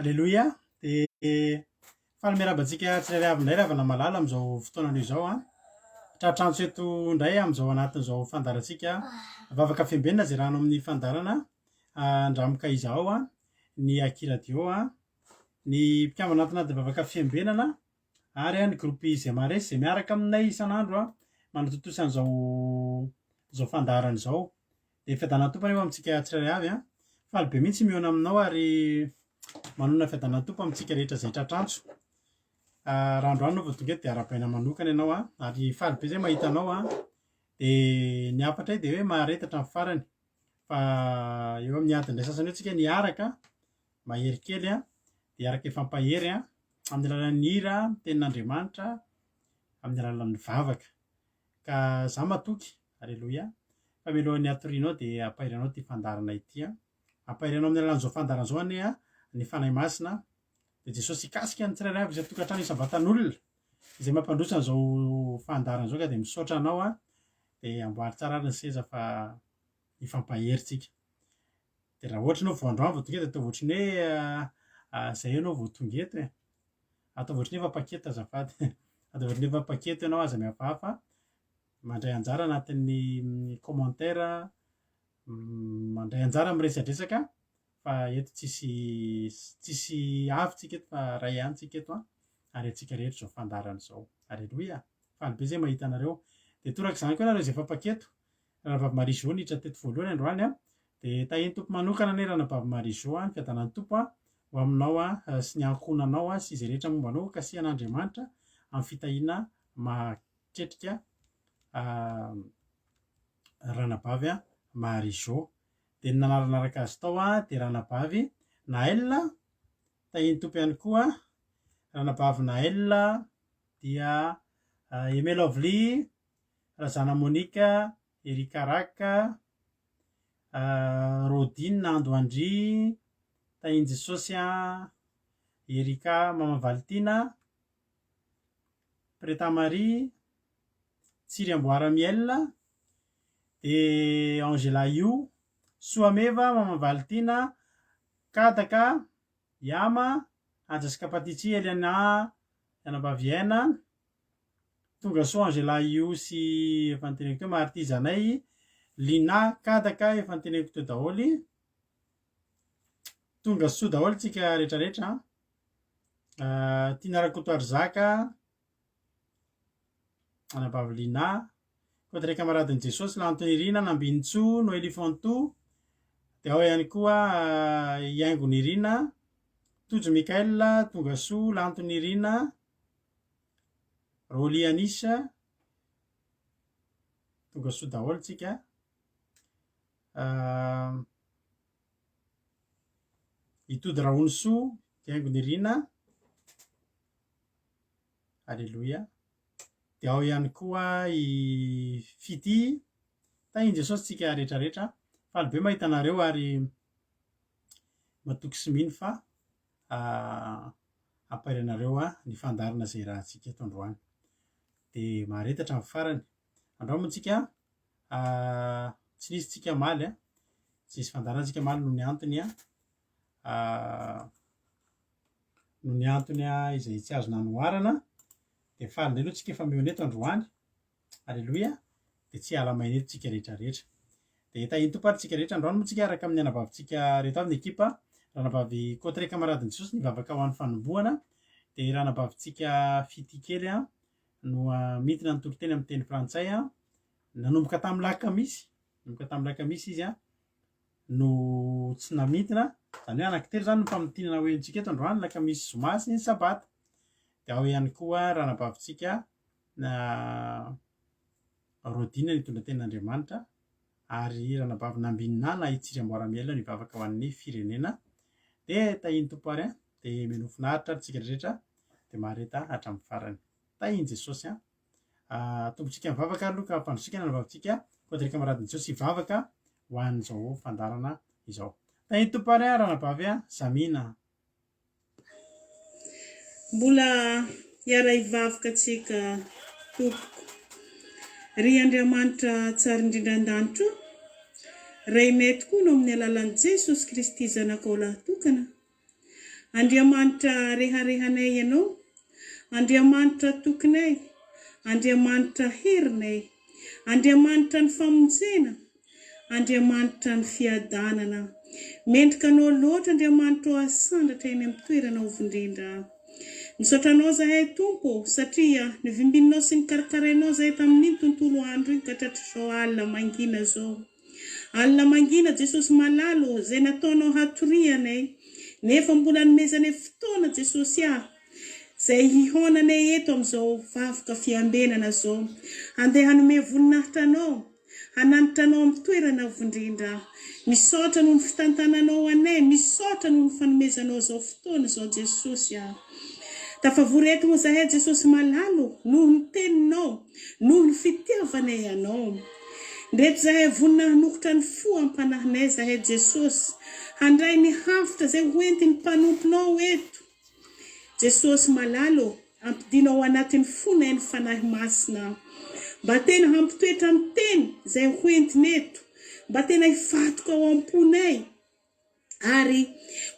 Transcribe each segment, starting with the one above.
Alléluia. De falmerabantsika tsirairay avy indray ravana malala amin'izao fotoanan'io izao a. Tratrantso eto indray amin'izao anatin'izao fandarantsika vavaka fiambenana zay rano amin'ny fandarana andramoka izao a, ny akiradio a, ny mpikambana anatin'ny vavaka fiambenana ary ny gropy izay maresy izay miaraka aminay isan'andro a manototosan'izao zao fandarana izao. De fiadanany tompony eo amintsika tsirairay avy a. Faly be mihitsy mihaona aminao ary manona fiadanany tompo amintsika rehetra izay tratrantso. Raha androany no vao tonga eto dia ara-baina manokana ianao a, ary faly be zay mahita anao a. De ny apatra dia hoe maharetatra amin'ny farany fa eo amin'ny adiny iray sasany eo tsika niaraka mahery kely a, dia araka ifampahery a amin'ny alalan'ny hira, tenin'Andriamanitra, amin'ny alalan'ny vavaka. Ka za matoky, alleloia, fa mialohan'ny hatorianao dia ampahiranao ity fandarana ity a. Ampahiranao amin'ny alalan'izao fandarana izao anie a ny fanahy masina. Dia Jesosy ikasika ny tsirairay avy izay tokantrano isan-batan'olona izay mampandrosa an'izao fandarana izao ka dia misaotra anao a. Dia amboary tsara ary ny seza fa ifampahery tsika. Dia raha ohatra ianao vao androany vao tonga eto dia atao ohatry ny hoe izay ianao vao tonga eto e. Atao ohatry ny efa paketo azafady. Atao ohatry ny efa paketo ianao aza mihafahafa. Mandray anjara anatin'ny commentaire, mandray anjara miresadresaka fa eto tsisy avy tsika eto fa ray ihany tsika eto a, ary atsika rehetra izao fandarana izao. Alleloia. Faly be zay mahita anareo. Dia toraka izany koa ianareo izay efa paketo. Ranabavy Marie-Jo niditra teto voalohany androany a. Dia tahiny tompo manokana anie Ranabavy Marie-Jo a, ny fiadanany tompo a ho aminao a sy ny ankohonanao a sy izay rehetra momba anao kasihan'Andriamanitra amin'ny fitahiana mahakyetrika Ranabavy Marie-Jo. Dia ny nanaranaraka azy tao a dia Ranabavy Naël. Tahiny tompo ihany koa Ranabavy Naël dia Aimé Lovely, Razana Monika, Erika Raka, Rodine Andoandry, tahiny Jesosy a, Erika Mama Valtina, Preta Marie, Tsiry Amboara Miel, dia Angela Io, Soameva Mama Valtina, Kadaka, Yama, Anjasika Patitsy, Eliana, Yanabaviana, Tonga Soa Angela Io sy efa niteneko teo Marty Zanay, Lina Kadaka efa niteneko teo daholo. Tonga soa daholo tsika rehetrarehetra. Tina Rakotoary Zaka, Anabavy Lina, Kodray Kamaradin'i Jesosy, Lantony Irina, Nambinitso, Noely Fanto. Dia ao ihany koa Iaingony Irina, Tojo Mikael, Tonga soa, Lantony Irina, Roly Anisa, tonga soa daholo tsika. Itody Raony soa, Iaingony Irina, alleloia. Dia ao ihany koa i Fity, tahiny Jesosy tsika rehetrarehetra. Faly be mahita anareo ary matoky sy mino fa ampahiranareo ny fandarana izay rahantsika eto androany. Dia maharetatra amin'ny farany. Androany moa tsika tsy nisy tsika maly a, tsy nisy fandarantsika maly noho ny antony noho ny antony izay tsy azo nanoharana. Dia faly indray aloha tsika efa mihaona eto androany. Alleloia. Dia tsy hiala maina eto tsika rehetrarehetra. Dia tahiny tompo ary tsika rehetra androany moa tsika araka amin'ny anabavitsika reheto avy ny ekipa. Ranabavy Kodray Kamaradin'i Jesosy nivavaka ho an'ny fanombohana. Dia ranabavitsika Fity kely no midina ny toro-teny amin'ny teny frantsay nanomboka tamin'ny lakamisy izy no tsy namidina. Izany hoe anankitelo izany no mpamintinana hoentsika eto androany, lakamisy zoma sy ny sabata. Dia ao ihany koa ranabavitsika Rodine nitondra tenin'Andriamanitra, ary ranabavy Nambinina Itsiry Amboaramiel nivavaka ho an'ny firenena. Dia tahiny tompo ary dia mino finaritra ary tsika rehetra dia mahareta hatramin'ny farany. Tahiny Jesosy tombotsika mivavaka aloha ka ampandrotsika ranabavitsika Kodray Kamaradin'i Jesosy hivavaka ho an'izao fandarana izao. Tahiny tompo ary ranabavy Samina. Mbola hiara hivavaka tsika tompoko. Ry Andriamanitra tsara indrindra an-danitra, ray mety koa no amin'ny alalan'i Jesosy Kristy zanakao lahatokana. Andriamanitra reharehanay ianao, Andriamanitra tokonay, Andriamanitra herinay, Andriamanitra ny famonjena, Andriamanitra ny fiadanana. Mendrika anao loatra Andriamanitra ho asandatra eny amin'ny toerana ovindrindra. Misaotranao zahay Tompo satria nivimbinao sy nikarakarainao zahay tamin'iny tontolo andro iny ka hatratr'izao alina mangina zao. Alina mangina Jesosy malalo zay nataonao hatorianay, nefa mbola nomezanay fotoana Jesosy zay hihonanay eto amin'izao vavoka fiambenana zao. Handeha hanome voninahitra anao, hananitra anao amin'ny toerana vondrindra. Misaotra noho ny fitantananao anay, misaotra noho ny fanomezanao zao fotoana zao Jesosy Tafavory eto mo zahay Jesosy malalo, noho ny teninao, noho ny fitiavanay anao. Ndreto zahay vonina hanokotra ny fo ampanahinay zahay Jesosy. Handray ny hafitra zay hoentiny mpanomponao eto. Jesosy malalo, ampidinao anatin'ny fonay ny fanahy masina. Mba tena hampitoetra ny teny zay hoentiny eto. Mba tena hifatoka ao am-ponay. Ary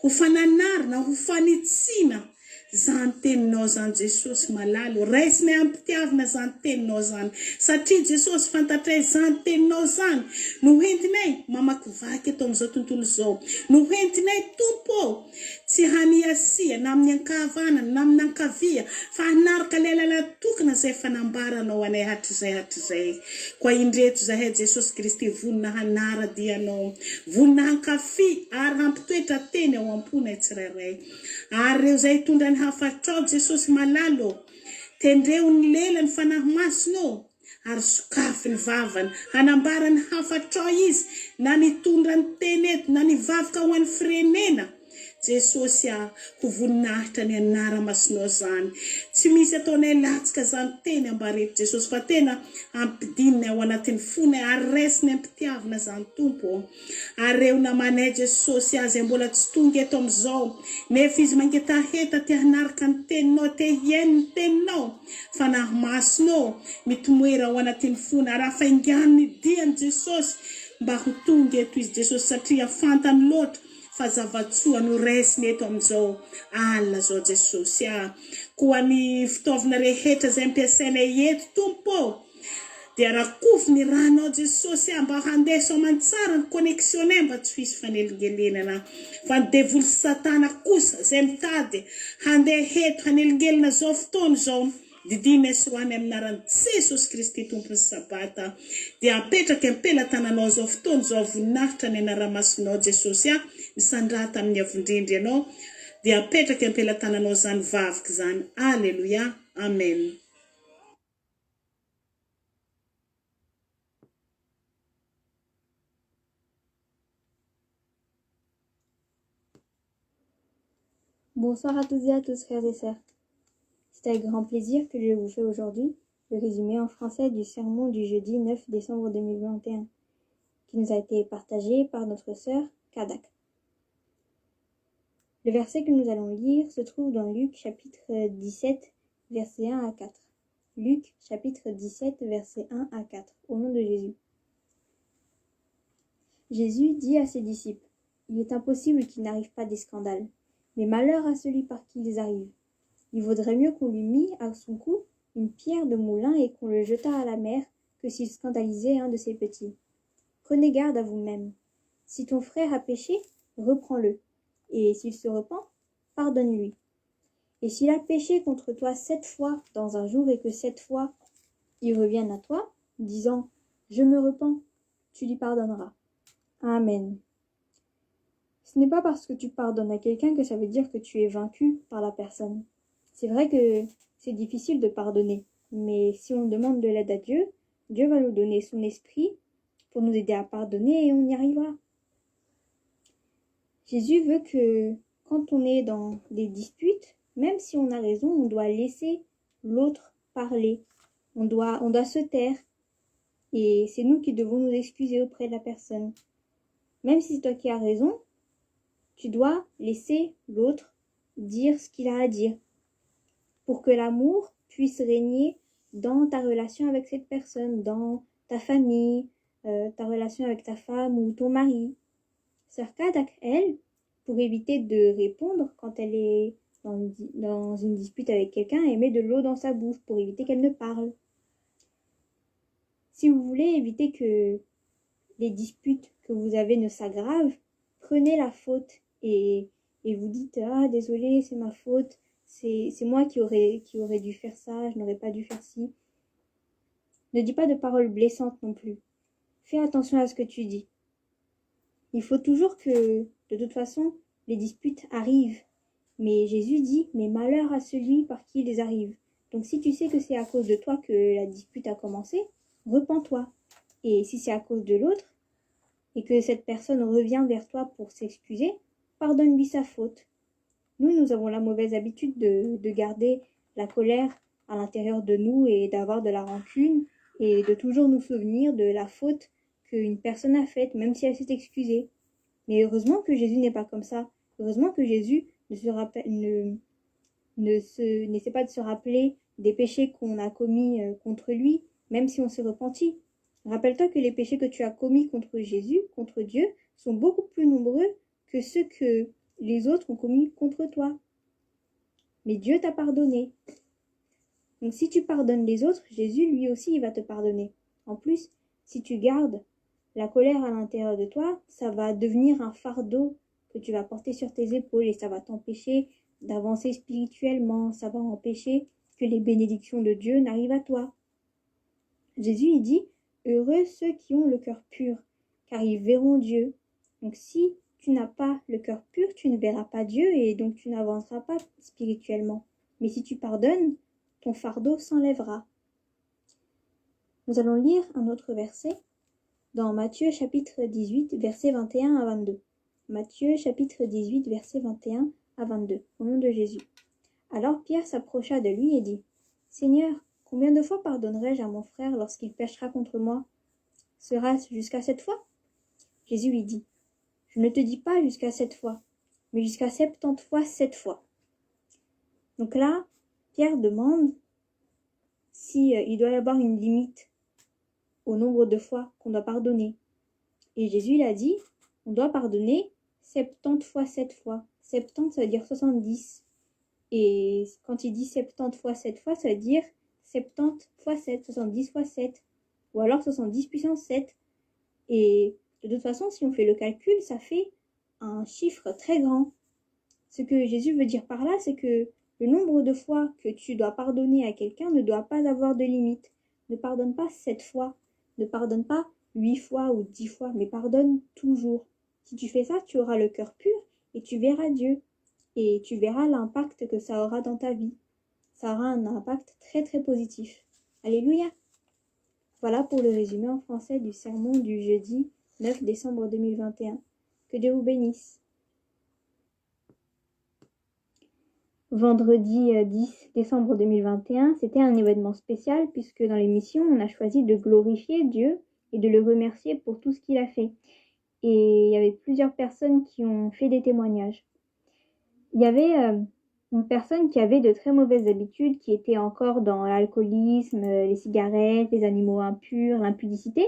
ho fananarina, ho fanitsina zany teninao zany Jesosy malalo. Raisinay ampitiavina zany teninao zany. Satria Jesosy fantatray zany teninao zany. No entinay mamakivaky eto amin'izao tontolo zao. No entinay Tompo tsy haniasia na amin'ny ankavanana na amin'ny ankavia fa hanaraka lela tokana zay fanambaranao anay hatrizay. Koa indreto zahay Jesosy Kristy vonina hanaradianao, vonina hankafi ary hampitoetra teny ao am-ponay tsirairay. Ary reo zay tondra ny hafatrao Jesosy malalo, tendreo ny lela ny fanahy masonao ary sokafy ny vavany, hanambara ny hafatrao izy na nitondra ny teny eto na nivavoka ho an'ny firenena. Jesosy ho voninahitra ny anara-masonao zany. Tsy misy ataonay latsaka zany teny ambareto Jesosy, fa tena ampidinay ao anatin'ny fonay ary raisinay ampitiavina zany Tompo. Ary reo namanay Jesosy zay mbola tsy tonga eto amin'izao, nefa izy mangetaheta te hanaraka ny teninao, te hiaino ny teninao, fanahy masonao mitomoera ao anatin'ny fonay ary hafaingany ny diany Jesosy mba ho tonga eto izy Jesosy, satria fantany loatra fa zavatsoa no raisiny eto amin'izao alina zao Jesosy koa ny fitaovana rehetra zay ampiasainay eto Tompo dia rakofy ny ranao Jesosy mba handeso amantsara ny connexionnay mba tsy hisy fanelingelenana, fa ny devoly Satana kosa zay mitady handeha eto hanelingelina zao fotoana zao didina soany amin'ny anaran'i Jesosy Kristy Tompony Sabata dia apetraka ampelatananao zao fotoana zao voninahitra ny anara-masonao Jesosy misandrata amin'ny avondrindry ianao dia apetraka ampelatananao zany vavoka zany. Alléluia, amen. Bonsoir à toutes et à tous, frères et sœurs. C'est avec grand plaisir que je vous fais aujourd'hui le résumé en français du sermon du jeudi 9 décembre 2021, qui nous a été partagé par notre sœur Kadak. Le verset que nous allons lire se trouve dans Luc chapitre 17, versets 1 à 4. Luc chapitre 17, versets 1 à 4, au nom de Jésus. Jésus dit à ses disciples, « Il est impossible qu'il n'arrive pas des scandales, mais malheur à celui par qui ils arrivent. Il vaudrait mieux qu'on lui mît à son cou une pierre de moulin et qu'on le jetât à la mer que s'il scandalisait un de ses petits. Prenez garde à vous-même. Si ton frère a péché, reprends-le, et s'il se repent, pardonne-lui. Et s'il a péché contre toi 7 fois dans un jour et que 7 fois il revienne à toi, disant « Je me repens », tu lui pardonneras. Amen. Ce n'est pas parce que tu pardonnes à quelqu'un que ça veut dire que tu es vaincu par la personne. C'est vrai que c'est difficile de pardonner, mais si on demande de l'aide à Dieu, Dieu va nous donner son esprit pour nous aider à pardonner et on y arrivera. Jésus veut que quand on est dans des disputes, même si on a raison, on doit laisser l'autre parler. On doit se taire. Et c'est nous qui devons nous excuser auprès de la personne. Même si c'est toi qui as raison, tu dois laisser l'autre dire ce qu'il a à dire pour que l'amour puisse régner dans ta relation avec cette personne, dans ta famille, ta relation avec ta femme ou ton mari. Sœur Kadak, elle, pour éviter de répondre quand elle est dans une dispute avec quelqu'un, elle met de l'eau dans sa bouche pour éviter qu'elle ne parle. Si vous voulez éviter que les disputes que vous avez ne s'aggravent, prenez la faute et vous dites « Ah, désolé, c'est ma faute, c'est moi qui aurais dû faire ça, je n'aurais pas dû faire ci. » Ne dis pas de paroles blessantes non plus. Fais attention à ce que tu dis. Il faut toujours que, de toute façon, les disputes arrivent. Mais Jésus dit « Mais malheur à celui par qui ils arrivent. » Donc si tu sais que c'est à cause de toi que la dispute a commencé, repens-toi. Et si c'est à cause de l'autre, et que cette personne revient vers toi pour s'excuser, pardonne-lui sa faute. Nous avons la mauvaise habitude de garder la colère à l'intérieur de nous et d'avoir de la rancune et de toujours nous souvenir de la faute qu'une personne a faite, même si elle s'est excusée. Mais heureusement que Jésus n'est pas comme ça. Heureusement que Jésus n'essaie pas de se rappeler des péchés qu'on a commis contre lui, même si on s'est repenti. Rappelle-toi que les péchés que tu as commis contre Jésus, contre Dieu, sont beaucoup plus nombreux que ceux que les autres ont commis contre toi. Mais Dieu t'a pardonné. Donc si tu pardonnes les autres, Jésus lui aussi il va te pardonner. En plus, si tu gardes la colère à l'intérieur de toi, ça va devenir un fardeau que tu vas porter sur tes épaules et ça va t'empêcher d'avancer spirituellement, ça va empêcher que les bénédictions de Dieu n'arrivent à toi. Jésus il dit « Heureux ceux qui ont le cœur pur, car ils verront Dieu. » Donc si tu n'as pas le cœur pur, tu ne verras pas Dieu et donc tu n'avanceras pas spirituellement. Mais si tu pardonnes, ton fardeau s'enlèvera. Nous allons lire un autre verset dans Matthieu chapitre 18, versets 21 à 22. Matthieu chapitre 18, versets 21 à 22, au nom de Jésus. Alors Pierre s'approcha de lui et dit « Seigneur, combien de fois pardonnerai-je à mon frère lorsqu'il péchera contre moi? Sera-ce jusqu'à 7 fois ?» Jésus lui dit « Je ne te dis pas jusqu'à 7 fois, mais jusqu'à 70 fois 7 fois. » Donc là, Pierre demande il doit y avoir une limite au nombre de fois qu'on doit pardonner. Et Jésus il a dit, on doit pardonner 70 fois 7 fois. 70, ça veut dire 70. Et quand il dit 70 fois 7 fois, ça veut dire 70 fois 7, 70 fois 7. Ou alors 70 puissance 7. Et de toute façon, si on fait le calcul, ça fait un chiffre très grand. Ce que Jésus veut dire par là, c'est que le nombre de fois que tu dois pardonner à quelqu'un ne doit pas avoir de limite. Ne pardonne pas 7 fois, ne pardonne pas 8 fois ou 10 fois, mais pardonne toujours. Si tu fais ça, tu auras le cœur pur et tu verras Dieu. Et tu verras l'impact que ça aura dans ta vie. Ça aura un impact très très positif. Alléluia! Voilà pour le résumé en français du sermon du jeudi 9 décembre 2021. Que Dieu vous bénisse. Vendredi 10 décembre 2021, c'était un événement spécial puisque dans l'émission, on a choisi de glorifier Dieu et de le remercier pour tout ce qu'il a fait. Et il y avait plusieurs personnes qui ont fait des témoignages. Il y avait une personne qui avait de très mauvaises habitudes, qui était encore dans l'alcoolisme, les cigarettes, les animaux impurs, l'impudicité,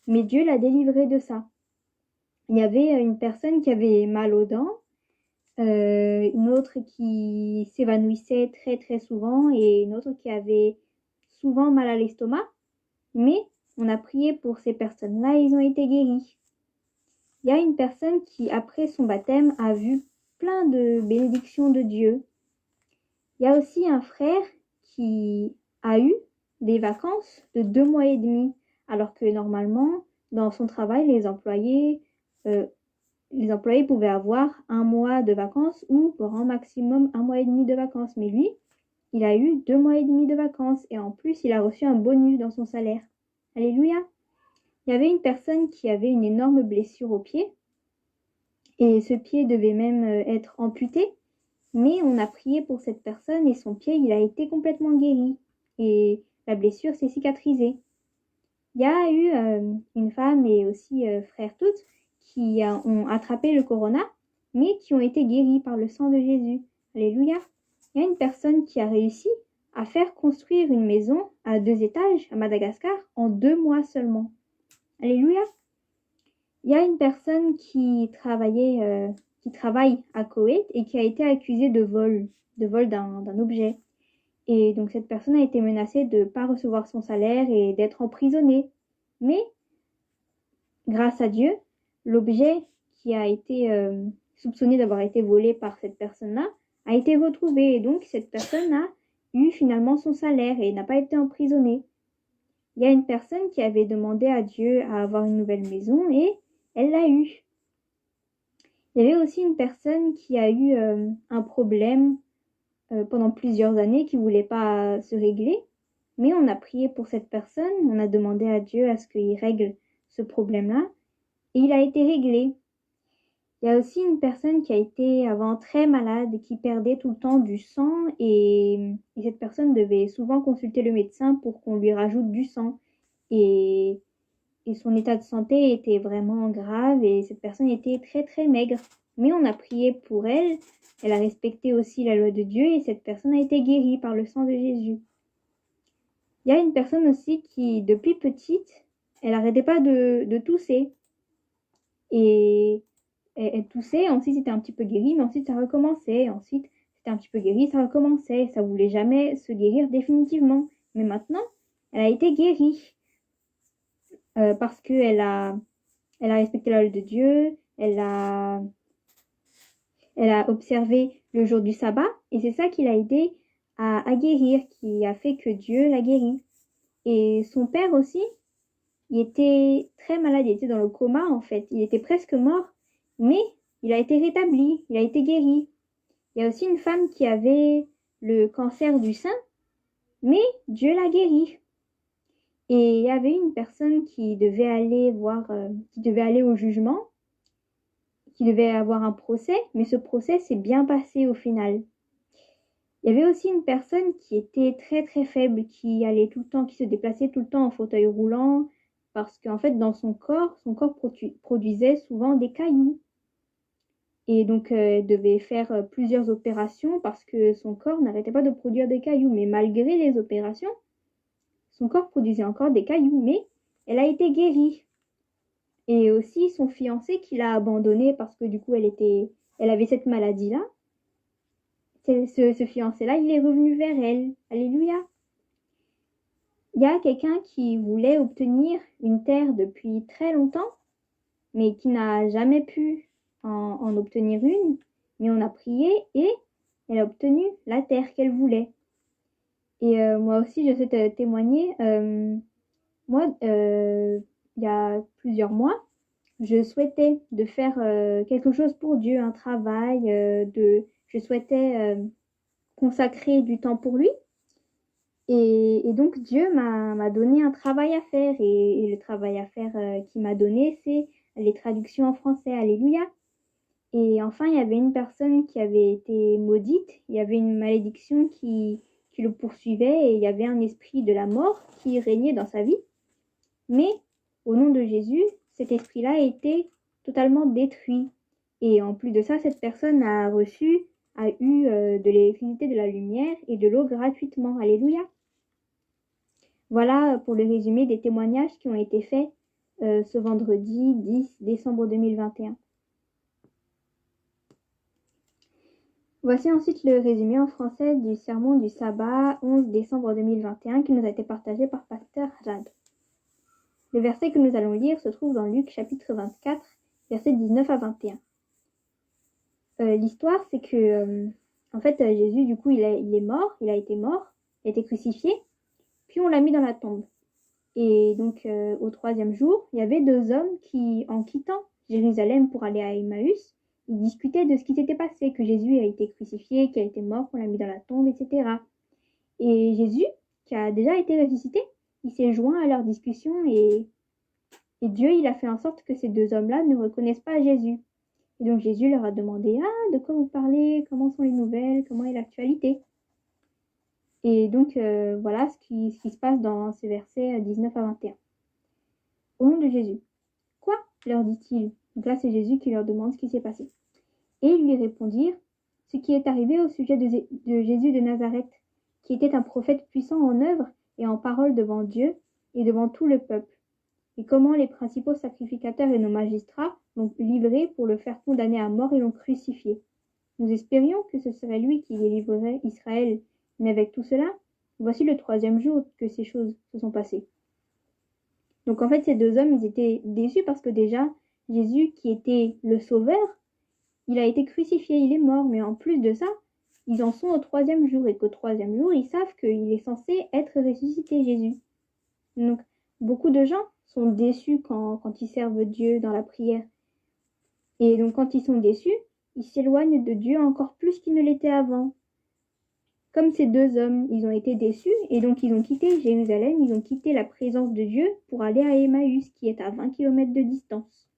mais Dieu l'a délivrée de ça. Il y avait une personne qui avait mal aux dents, une autre qui s'évanouissait très très souvent et une autre qui avait souvent mal à l'estomac, mais on a prié pour ces personnes-là et ils ont été guéris. Il y a une personne qui, après son baptême, a vu plein de bénédictions de Dieu. Il y a aussi un frère qui a eu des vacances de 2 mois et demi, alors que normalement, dans son travail, les employés pouvaient avoir 1 mois de vacances ou grand maximum 1 mois et demi de vacances. Mais lui, il a eu 2 mois et demi de vacances et en plus, il a reçu un bonus dans son salaire. Alléluia! Il y avait une personne qui avait une énorme blessure au pied et ce pied devait même être amputé, mais on a prié pour cette personne et son pied, il a été complètement guéri et la blessure s'est cicatrisée. Il y a eu une femme et aussi frère toutes qui ont attrapé le corona, mais qui ont été guéris par le sang de Jésus. Alléluia! Il y a une personne qui a réussi à faire construire une maison à 2 étages à Madagascar en 2 mois seulement. Alléluia! Il y a une personne qui qui travaille à Koweït et qui a été accusé de vol d'un objet. Et donc cette personne a été menacée de ne pas recevoir son salaire et d'être emprisonnée. Mais grâce à Dieu, l'objet qui a été soupçonné d'avoir été volé par cette personne-là a été retrouvé. Et donc cette personne a eu finalement son salaire et n'a pas été emprisonnée. Il y a une personne qui avait demandé à Dieu à avoir une nouvelle maison et elle l'a eu. Il y avait aussi une personne qui a eu un problème pendant plusieurs années qui ne voulait pas se régler. Mais on a prié pour cette personne, on a demandé à Dieu à ce qu'il règle ce problème-là et il a été réglé. Il y a aussi une personne qui a été avant très malade et qui perdait tout le temps du sang et cette personne devait souvent consulter le médecin pour qu'on lui rajoute du sang. Et son état de santé était vraiment grave et cette personne était très très maigre. Mais on a prié pour elle, elle a respecté aussi la loi de Dieu et cette personne a été guérie par le sang de Jésus. Il y a une personne aussi qui, depuis petite, elle n'arrêtait pas de tousser. Et elle toussait, ensuite c'était un petit peu guéri, mais ensuite ça recommençait. Ensuite c'était un petit peu guéri, ça recommençait. Ça ne voulait jamais se guérir définitivement. Mais maintenant, elle a été guérie. Parce qu'elle a respecté la loi de Dieu, elle a observé le jour du sabbat, et c'est ça qui l'a aidé à guérir, qui a fait que Dieu l'a guéri. Et son père aussi, il était très malade, il était dans le coma en fait, il était presque mort, mais il a été rétabli, il a été guéri. Il y a aussi une femme qui avait le cancer du sein, mais Dieu l'a guérie. Et il y avait une personne qui devait aller au jugement, qui devait avoir un procès, mais ce procès s'est bien passé au final. Il y avait aussi une personne qui était très très faible, qui se déplaçait tout le temps en fauteuil roulant, parce qu'en fait dans son corps produisait souvent des cailloux. Et donc elle devait faire plusieurs opérations parce que son corps n'arrêtait pas de produire des cailloux. Mais malgré les opérations, son corps produisait encore des cailloux, mais elle a été guérie. Et aussi son fiancé qui l'a abandonnée parce que du coup elle avait cette maladie-là. Ce fiancé-là, il est revenu vers elle. Alléluia. Il y a quelqu'un qui voulait obtenir une terre depuis très longtemps, mais qui n'a jamais pu en obtenir une. Mais on a prié et elle a obtenu la terre qu'elle voulait. Et moi aussi, je sais te témoigner. Moi, il y a plusieurs mois, je souhaitais de faire quelque chose pour Dieu, un travail, je souhaitais consacrer du temps pour lui. Et donc Dieu m'a donné un travail à faire et le travail à faire qu'il m'a donné, c'est les traductions en français. Alléluia. Et enfin, il y avait une personne qui avait été maudite, il y avait une malédiction qui le poursuivait et il y avait un esprit de la mort qui régnait dans sa vie. Mais au nom de Jésus, cet esprit-là a été totalement détruit. Et en plus de ça, cette personne a eu de l'électricité, de la lumière et de l'eau gratuitement. Alléluia. Voilà pour le résumé des témoignages qui ont été faits ce vendredi 10 décembre 2021. Voici ensuite le résumé en français du sermon du sabbat 11 décembre 2021 qui nous a été partagé par Pasteur Jade. Le verset que nous allons lire se trouve dans Luc chapitre 24, versets 19 à 21. L'histoire, c'est que en fait Jésus, du coup, il a été mort, il a été crucifié, puis on l'a mis dans la tombe. Et donc au 3e jour, il y avait 2 hommes qui, en quittant Jérusalem pour aller à Emmaüs, ils discutaient de ce qui s'était passé, que Jésus a été crucifié, qu'il a été mort, qu'on l'a mis dans la tombe, etc. Et Jésus, qui a déjà été ressuscité, il s'est joint à leur discussion et Dieu, il a fait en sorte que ces 2 hommes-là ne reconnaissent pas Jésus. Et donc Jésus leur a demandé « Ah, de quoi vous parlez? Comment sont les nouvelles? Comment est l'actualité ?» Et donc voilà ce qui se passe dans ces versets 19 à 21. Au nom de Jésus. « Quoi? Leur dit-il. » Donc là, c'est Jésus qui leur demande ce qui s'est passé. Et ils lui répondirent « Ce qui est arrivé au sujet de Jésus de Nazareth, qui était un prophète puissant en œuvre et en parole devant Dieu et devant tout le peuple. et comment les principaux sacrificateurs et nos magistrats l'ont livré pour le faire condamner à mort et l'ont crucifié. Nous espérions que ce serait lui qui délivrerait Israël, mais avec tout cela, voici le 3e jour que ces choses se sont passées. Donc en fait, ces 2 hommes, ils étaient déçus parce que déjà, Jésus, qui était le sauveur, il a été crucifié, il est mort, mais en plus de ça, ils en sont au 3e jour, et qu'au 3e jour, ils savent qu'il est censé être ressuscité, Jésus. Donc, beaucoup de gens sont déçus quand ils servent Dieu dans la prière. Et donc, quand ils sont déçus, ils s'éloignent de Dieu encore plus qu'ils ne l'étaient avant. Comme ces 2 hommes, ils ont été déçus, et donc ils ont quitté Jérusalem, ils ont quitté la présence de Dieu pour aller à Emmaüs, qui est à 20 km de distance.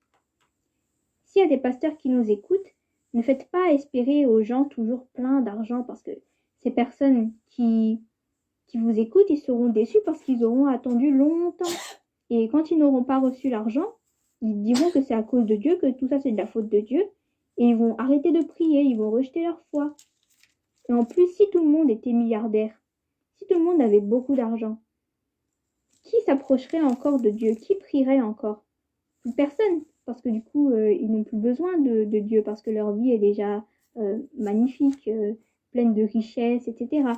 S'il y a des pasteurs qui nous écoutent, ne faites pas espérer aux gens toujours plein d'argent, parce que ces personnes qui vous écoutent, ils seront déçus parce qu'ils auront attendu longtemps. Et quand ils n'auront pas reçu l'argent, ils diront que c'est à cause de Dieu, que tout ça c'est de la faute de Dieu, et ils vont arrêter de prier, ils vont rejeter leur foi. Et en plus, si tout le monde était milliardaire, si tout le monde avait beaucoup d'argent, qui s'approcherait encore de Dieu? Qui prierait encore? Plus personne, parce que du coup, ils n'ont plus besoin de Dieu, parce que leur vie est déjà magnifique, pleine de richesses, etc.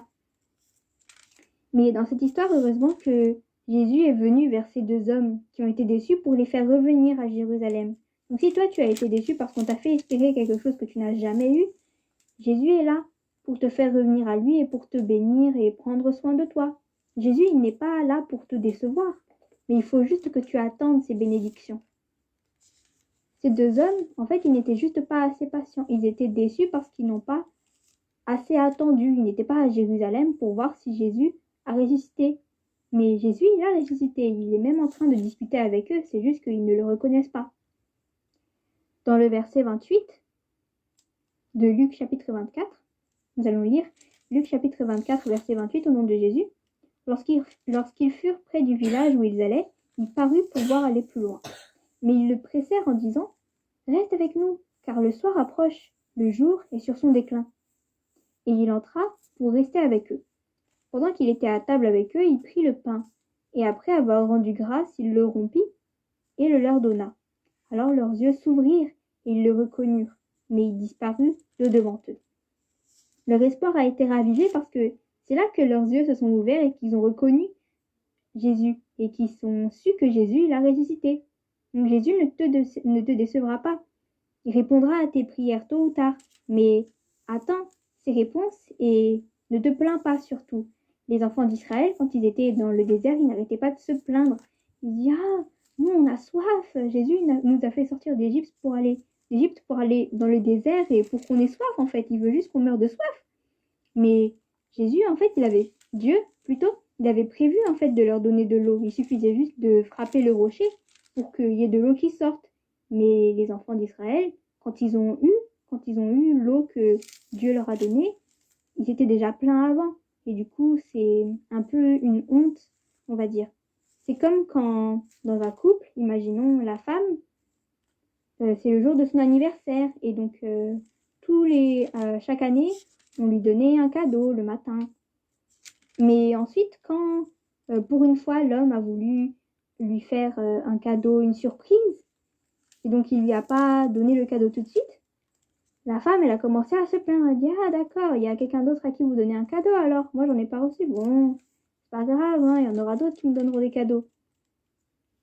Mais dans cette histoire, heureusement que Jésus est venu vers ces 2 hommes qui ont été déçus pour les faire revenir à Jérusalem. Donc si toi, tu as été déçu parce qu'on t'a fait espérer quelque chose que tu n'as jamais eu, Jésus est là pour te faire revenir à lui et pour te bénir et prendre soin de toi. Jésus, il n'est pas là pour te décevoir, mais il faut juste que tu attendes ses bénédictions. Ces 2 hommes, en fait, ils n'étaient juste pas assez patients. Ils étaient déçus parce qu'ils n'ont pas assez attendu. Ils n'étaient pas à Jérusalem pour voir si Jésus a ressuscité. Mais Jésus, il a ressuscité. Il est même en train de discuter avec eux. C'est juste qu'ils ne le reconnaissent pas. Dans le verset 28 de Luc chapitre 24, nous allons lire Luc chapitre 24, verset 28 au nom de Jésus. Lorsqu'ils furent près du village où ils allaient, il parut pouvoir aller plus loin. Mais ils le pressèrent en disant « Reste avec nous, car le soir approche, le jour est sur son déclin. » Et il entra pour rester avec eux. Pendant qu'il était à table avec eux, il prit le pain, et après avoir rendu grâce, il le rompit et le leur donna. Alors leurs yeux s'ouvrirent, et ils le reconnurent, mais il disparut de devant eux. Leur espoir a été ravivé parce que c'est là que leurs yeux se sont ouverts et qu'ils ont reconnu Jésus, et qu'ils ont su que Jésus, il a ressuscité. Donc Jésus ne te décevra pas. Il répondra à tes prières tôt ou tard, mais attends ses réponses et ne te plains pas surtout. Les enfants d'Israël, quand ils étaient dans le désert, ils n'arrêtaient pas de se plaindre. Ils disaient « Ah, nous on a soif, Jésus nous a fait sortir d'Égypte pour aller dans le désert et pour qu'on ait soif en fait, il veut juste qu'on meure de soif. » Mais Jésus en fait, Dieu plutôt, il avait prévu en fait de leur donner de l'eau. Il suffisait juste de frapper le rocher pour qu'il y ait de l'eau qui sorte. Mais les enfants d'Israël, quand ils ont eu l'eau que Dieu leur a donnée, ils étaient déjà pleins avant. Et du coup, c'est un peu une honte, on va dire. C'est comme quand, dans un couple, imaginons la femme, c'est le jour de son anniversaire. Et donc, chaque année, on lui donnait un cadeau le matin. Mais ensuite, quand, pour une fois, l'homme a voulu lui faire un cadeau, une surprise, et donc il lui a pas donné le cadeau tout de suite, la femme, elle a commencé à se plaindre. Elle a dit « Ah d'accord, il y a quelqu'un d'autre à qui vous donnez un cadeau alors, moi j'en ai pas reçu, bon, c'est pas grave, hein, il y en aura d'autres qui me donneront des cadeaux. »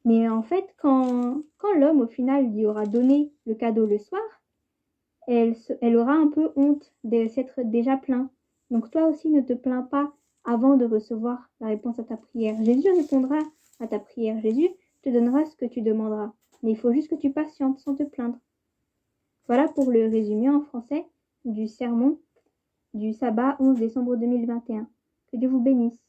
Mais en fait, quand l'homme au final lui aura donné le cadeau le soir, elle aura un peu honte de s'être déjà plaint. Donc toi aussi ne te plains pas avant de recevoir la réponse à ta prière. Jésus répondra à ta prière. Jésus te donnera ce que tu demanderas. Mais il faut juste que tu patientes sans te plaindre. Voilà pour le résumé en français du sermon du sabbat 11 décembre 2021. Que Dieu vous bénisse.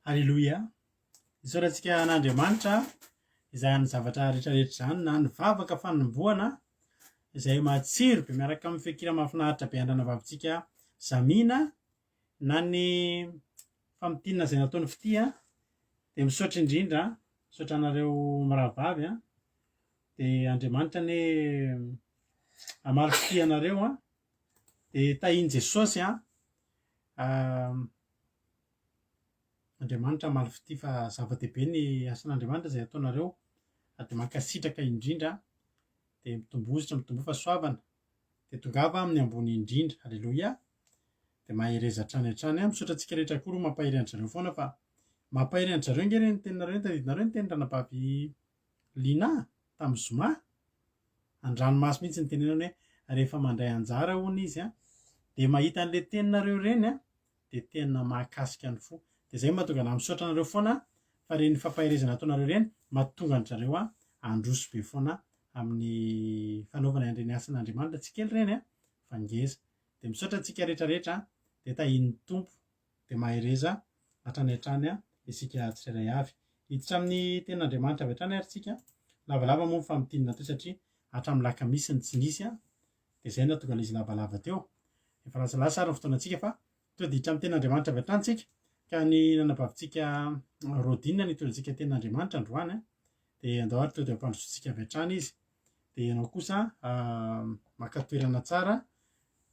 Alleloia. Isaorantsika an'Andriamanitra izay any zavatra rehetrarehetra zany na ny vavaka fanomboana izay matsiro be miaraka amin'ny fekira mahafinaritra be andrana vavintsika zamina na ny famotinana izay nataony fitia dia misaotra indrindra misaotra anareo mirahavavy dia Andriamanitra ny amaly fitia anareo dia tahiny Jesosy Andriamanitra amaly fitia fa zava-dehibe ny asan'Andriamanitra izay ataonareo dia mankasitraka indrindra dia mitombozitra mitombo fahasoavana dia tongava amin'ny ambony indrindra. Alleloia. Dia mahereza hatrany hatrany misaotra antsika rehetra koa roa mampahery an-jareo foana fa mampahery an-jareo nge ny teninareo tadidinareo ny tenin-dranabavy Lina tamin'ny Zoma an-dranomasy mihitsy ny tenenany hoe rehefa mandray anjara hono izy dia mahita an'ilay teninareo reny dia tena mahakasika ny fo. Dia izay mahatonga ana misaotra anareo foana fa reny fampaherezana ataonareo reny mahatonga anjareo androso be foana amin'ny fanaovana ireny asan'Andriamanitra tsy kely reny fa ngeza. Dia misaotra antsika rehetrarehetra dia tahin'ny tompo dia mahereza hatrany hatrany isika tsirairay avy. Hiditra amin'ny tenin'Andriamanitra avy hatrany ary tsika lavalava moa ny famotinana teo satria hatramin'ny lakamisy ny tsy nisy dia izay nahatonga ilay izy lavalava teo. Efa lasalasa ary ny fotoanantsika fa tonga dia hiditra amin'ny tenin'Andriamanitra avy hatrany tsika ka ny nanabavintsika Rodina nitondrantsika tenin'Andriamanitra androany dia andao ary tonga dia ampandrosoantsika avy hatrany izy. Dia ianao kosa maka toerana tsara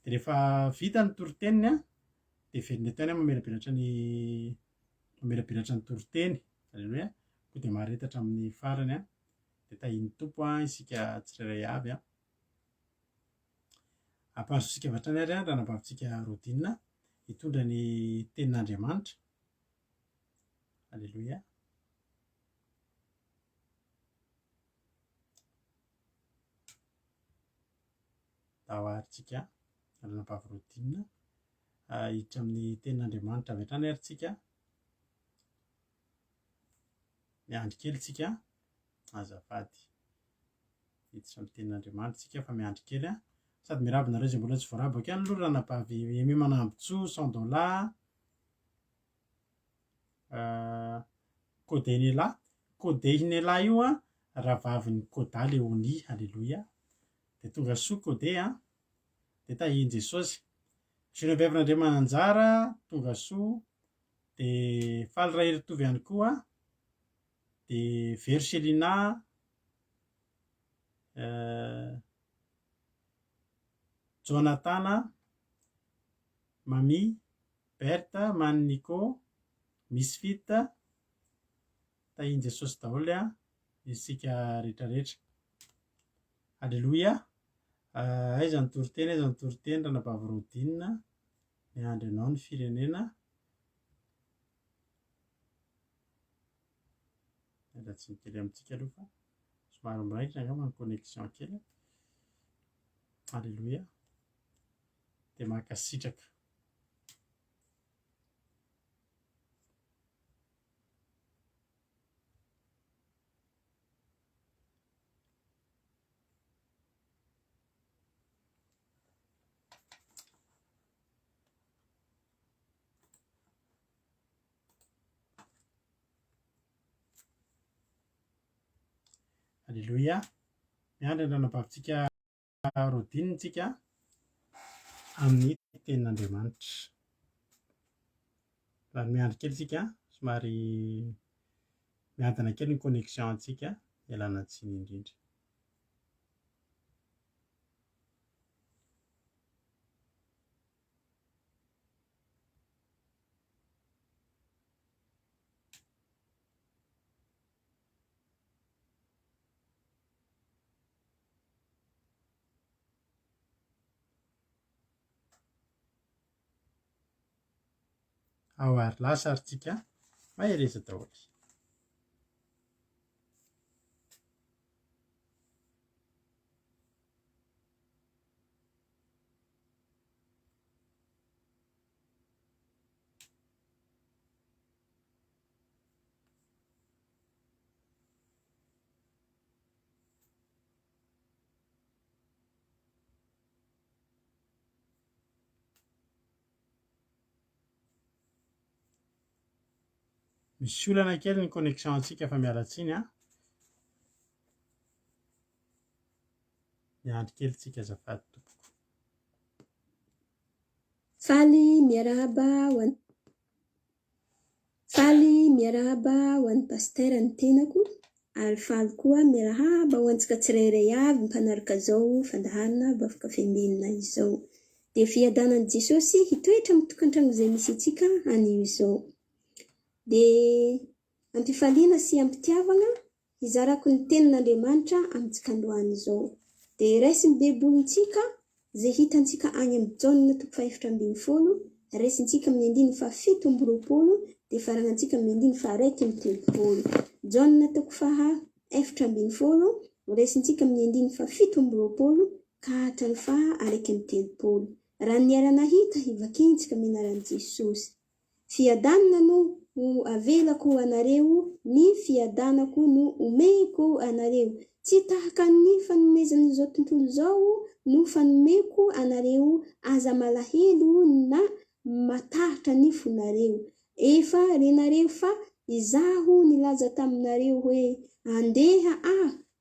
dia rehefa vita ny toron-teniny dia velona tany mamelabelatra ny toron-teny. Alleloia. Koa dia maharetatra amin'ny farany dia tahin'ny tompo isika tsirairay avy ampandrosoantsika avy hatrany ary raha nabavintsika Rodina hitondra ny tenin'Andriamanitra. Alleluia. Da ho aritsika alana mpahavirodinina hiditra amin'ny tenin'Andriamanitra avy hatrany aritsika. Miandry kely tsika azafady hiditra amin'ny tenin'Andriamanitra tsika fa miandry kely sady mirabinareo izay mbola tsy voarabaka ihany aloha raha napavy eme manambotsoa $100 Kodenela io raha vavin'ny Koda Leoni. Alleluia. Dia tonga soa Kode dia tahiany Jesosy. Sino bevin'Andriamanitra mananjara tonga soa. Dia faly raha eritovy ihany koa dia Verselina, Jonatana, Mami, Berta, Maniko, Misfit, tahiany Jesosy daholo isika rehetrarehetra. Alleluia. Aiza ny toriteny raha nampahavorodinina miandry anao ny firenena. Ratsiny kely amintsika aloha fa somary miraikitra angamba ny connexion kely. Alleluia. Dia mankasitraka. Alleluia. Miandry ny ranam-bavitsika rodinitsika amin'ny tenin'Andriamanitra. Raha miandry kely tsika somary miadana kely ny connexion antsika ialana tsiny indrindra. Ao ary lasa aritsika mahereza daholo. Misy olana kely ny connexion antsika fa miala tsiny miandry kely tsika azafady tompoko. Faly miarahaba ho an'ny pasteur ny tenako ary faly koa miarahaba ho antsika tsirairay avy mpanaraka zao fandaharana bafaka fiambinina izao. Dia fiadanan'i Jesosy hitoetra amin'ny tokantrano izay misy antsika anio izao. Dia ampifaliana sy ampitiavana hizarako ny tenin'Andriamanitra amintsika androany izao. Dia raisin'ny bebolontsika izay hitantsika any amin'ny Jaona 4:12, raisintsika amin'ny 7:20, dia faranantsika amin'ny 1:30. Jaona 4:12, raisintsika amin'ny 7:20 ka hatrany 1:30. Raha ny arana hita hivakintsika minaran'i Jesosy. Fiadanana no avelako anareo, ny fiadanako no omeko anareo. Tsy tahaka ny fanomezan'izao tontolo izao no fanomeko anareo aza malahelo na matahatra ny fonareo. Efa renareo fa izaho nilaza taminareo hoe andeha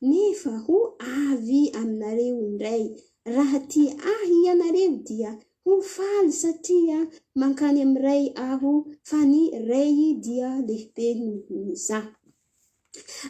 nefa ho avy aminareo indray. Raha tia ianareo dia ho faly satria mankany amin'ny ray aho fa ny ray dia lehibe noho izaho.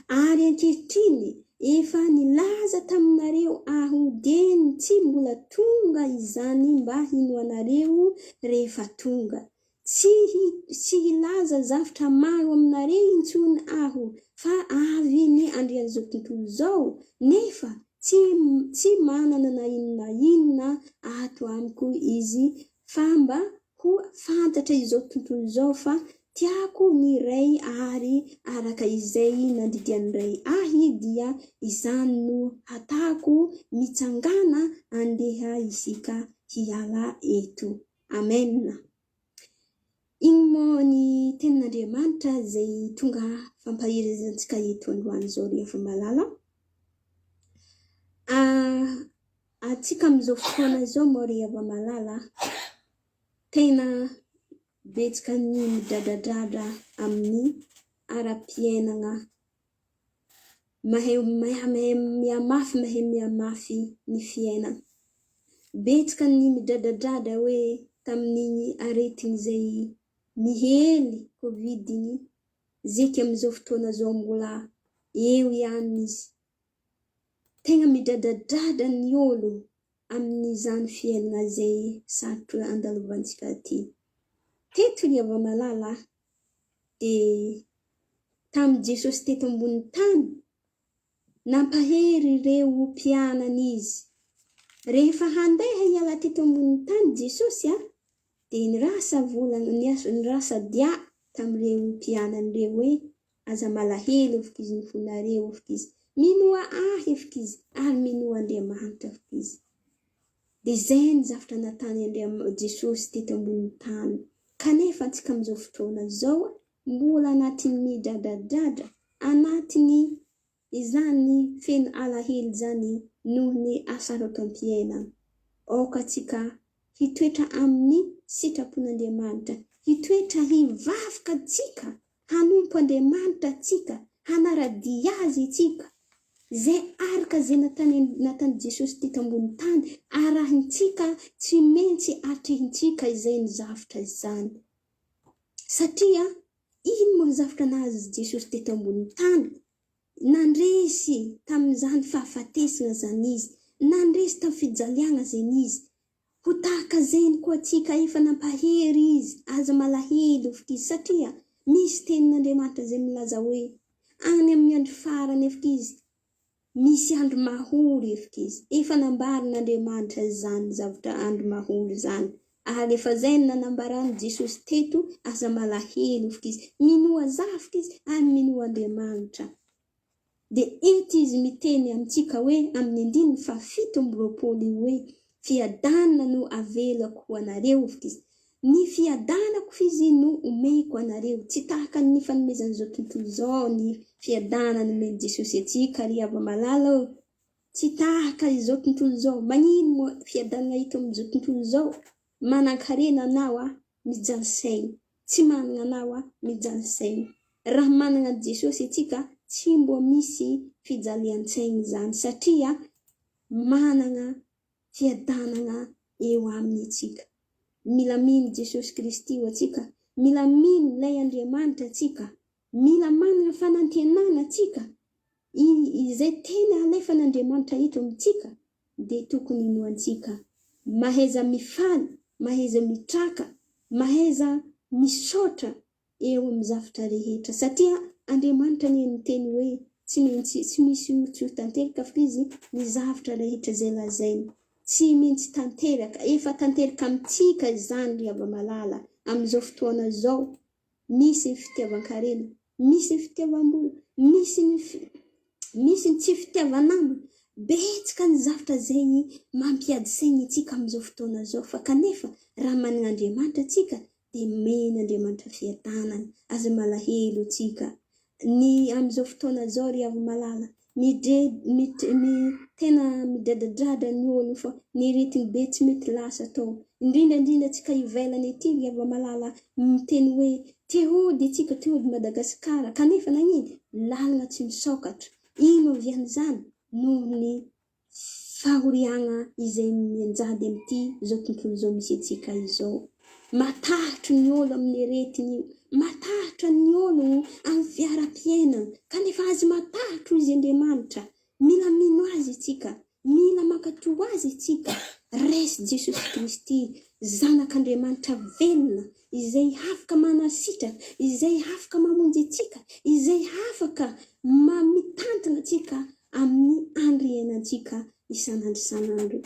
Ary ankehitriny efa nilaza taminareo aho dia tsy mbola tonga izany mba hino anareo rehefa tonga. Tsy hilaza zavatra maro aminareo intsony aho fa avy ny andrian'izao tontolo izao nefa tsy manana na inona ato amiko izy fa mba koa fantatra izao tontolo izao fa tiako ny ray ary araka izay nandidian'ny ray ahy dia izany no hatako mitsangana andeha isika hiala eto. Amen. Igny moa ny tenin'Andriamanitra izay tonga fampahirizantsika eto androany izao rehefa malala. Atsika amin'izao fotoana izao moa rehefa malala, tena betsaka ny midradradrada amin'ny ara-piainana mahay mihamafy ny fiainana. Betsaka ny midradradrada hoe tamin'igny aretigny izay mihely Covid igny, zika amin'izao fotoana izao mbola eo ihany izy. Tegna midradradrada ny olo amin'izany fiainana izay sarotro andalovantsika aty. Teto rehefa malala dia tamin'i Jesosy teto ambony tany nampahery ireo mpianany izy. Rehefa handeha hiala teto ambony tany Jesosy dia nirasa volana, nirasa dia tamin'ireo mpianany ireo hoe aza malahelo efika izy, ny fonareo efika izy, minoa ahy efika izy, ary minoa Andriamanitra efika izy. Dia izay ny zavatra natany Jesosy teto ambony tany. Kanefa antsika amin'izao fotoana izao mbola anatin'ny midradradrada, anatin'ny izany feno alahelo zany noho ny asarato am-piainana. Aoka atsika hitoetra amin'ny sitrapon'Andriamanitra, hitoetra hivavaka atsika, hanompo Andriamanitra atsika, hanaradia azy atsika. Zay araka zay natany Jesosy teto ambony tany, arahintsika tsy maintsy atrehintsika izay ny zavatra izany. Satria ino moa zavatra nahazo Jesosy teto ambony tany? Nandresy tamin'izany fahafatesana zany izy, nandresy tamin'ny fijaliana zany izy. Ho tahaka zany koa atsika efa nampahery izy, aza malahelo efika izy. Satria misy tenin'Andriamanitra zay milaza hoe any amin'ny andro farany efika izy misy andro mahory efika izy. Efa nambarin'Andriamanitra zany zavatra andro mahory zany. Ary efa zay nanambarany Jesosy teto, aza malahelo efika izy, minoa zavika izy ary minoa Andriamanitra. Dia eto izy miteny amintsika hoe amin'ny andininy 7:20 hoe fiadanana no avelako ho anareo efika izy. Ny fiadanako izy no omeko anareo. Tsy tahaka ny fanomezan'izao tontolo izao ny fiadanana nomeny Jesosy atsika rehefa malala. Tsy tahaka izao tontolo izao. Magnino moa fiadanana hita amin'izao tontolo izao? Manan-karena anao mijaly saigna, tsy manana anao mijaly saigna. Raha manana Jesosy atsika tsy mbo misy fijalian-tsaigna zany, satria manana fiadanana eo amin'ny atsika. Mila mino Jesosy Kristy ho atsika, mila mino ilay Andriamanitra atsika, mila manana fanantenana atsika. Izay tena alefan'Andriamanitra eto amintsika dia tokony inoantsika. Maheza mifaly, maheza mitraka, maheza misaotra eo amin'ny zavatra rehetra. Satria Andriamanitra ny teny hoe tsy misy tsy tanteraka fa izy ny zavatra rehetra zay lazainy. Tsy maintsy tanteraka, efa tanteraka amintsika izany rehefa malala. Amin'izao fotoana izao misy fitiavan-karena, misy fitiavam-bola, misy ny tsy fitiavan'amana. Betsaka ny zavatra zay mampiady saigna atsika amin'izao fotoana izao. Fa kanefa raha manana Andriamanitra atsika dia mena Andriamanitra fiadanana, aza malahelo atsika. Ny amin'izao fotoana izao rehefa malala tena midradradrada ny olo, fa ny retigny be tsy mety lasa tao. Indrindra atsika ivelany ety rehefa malala miteny hoe te hody atsika, te hody Madagasikara. Kanefa nagnino? Lalana tsy misokatra. Ino avian'izany? Noho ny fahoriana izay mianjady amin'ity zao tontolo izao misy atsika izao. Matahatra ny olo amin'ny aretigny io, matahatra ny olo amin'ny fiara-piainana. Kanefa azy matahatra izy Andriamanitra. Mila mino azy atsika, mila mankatoa azy atsika. Resy Jesosy Kristy, zanak'Andriamanitra velona, izay afaka manasitraka, izay afaka mamonjy atsika, izay afaka mitantana atsika amin'ny andro iainantsika isan'andro isan'andro.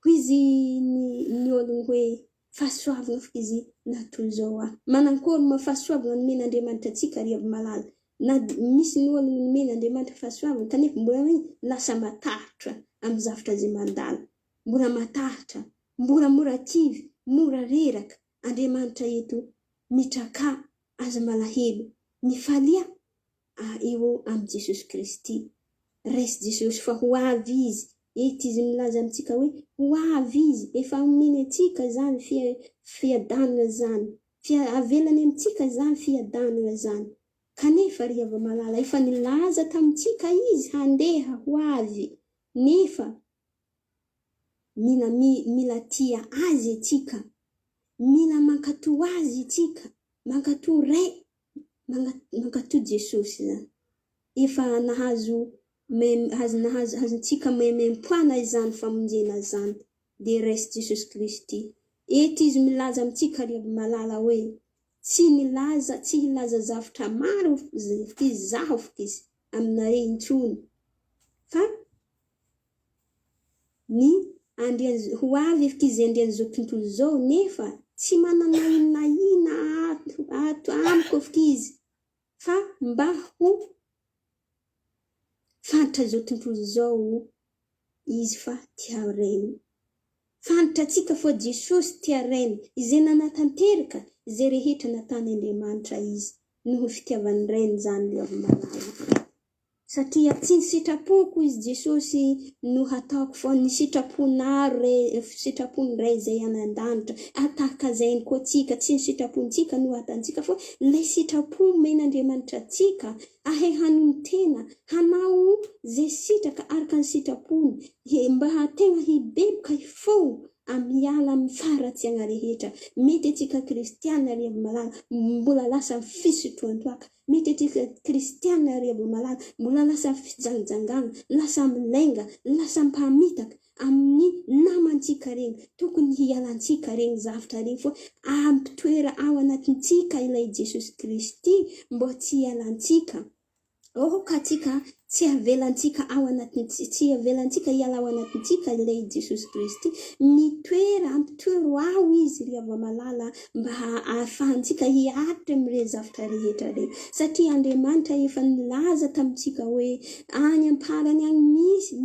Hoy izy ny olo hoe fahasoavana fika izy natolo zao manankory ma fahasoavana nomen'Andriamanitra atsika ry avy malala na misy ny olona nomen'Andriamanitra fahasoavana kanefa mbola lasa matahitra amin'ny zavatra zay mandala mbola matahitra mbola mora kivy mora reraka Andriamanitra eto mitraka aza malahelo mifalia eo amin'ny Jesosy Kristy resy Jesosy fa ho avy izy ety izy milaza amintsika hoe ho avy izy efa omeny atsika zany fiadanana zany avelany amintsika zany fiadanana zany kanefa ry avy malala efa nilaza tamintsika izy handeha ho avy nefa mila tia azy atsika mila mankatoa azy atsika mankatoa Jesosy zany efa hazontsika memempoana izany famonjena zany de resy Jesosy Kristy ety izy milaza amintsika ry avy malala hoe tsy hilaza zavatra maro zaho izy aminare intsony fa ny ho avy efika izy andrian'izao tontolo zao nefa tsy manana inona ato amiko efika izy fa mba ho fantatra zao tontolo zao izy fa tia reny fantatra atsika fa Jesosy tia reny izay nanatanteraka izay rehetra natany Andriamanitra izy noho fitiavany reny zany le avy malala satria tsy ny sitrapoko izy Jesosy no hataoko fa ny sitrapony ray izay anan-danitra ataka zainy koa tsika tsy ny sitrapontsika no atantsika fa le sitrapo men'Andriamanitra atsika ahay hanontena hanao zay sitraka araka ny sitrapony mba hategna hibeboka hifo amiala amin'ny faratsiagna rehetra mety atsika kristiana ry avy malala mbola lasa fisotroantoaka mety atsika kristiana ry avy malala mbola lasa fijanjangana lasa milenga lasa mpamitaka amin'ny namantsika regny tokony hialantsika regny zavatra regny fa ampitoera ao anatintsika ilay Jesosy Kristy mbo tsy hialantsika ka tsika tsy avelantsika ao anatintsika tsy avelantsika hiala ao anatintsika ilay Jesosy Kristy ampitoero ao izy ry avy malala mba ahafahantsika hiaritra amire zavatra rehetra regny satria Andriamanitra efa nilaza tamintsika hoe any amparany any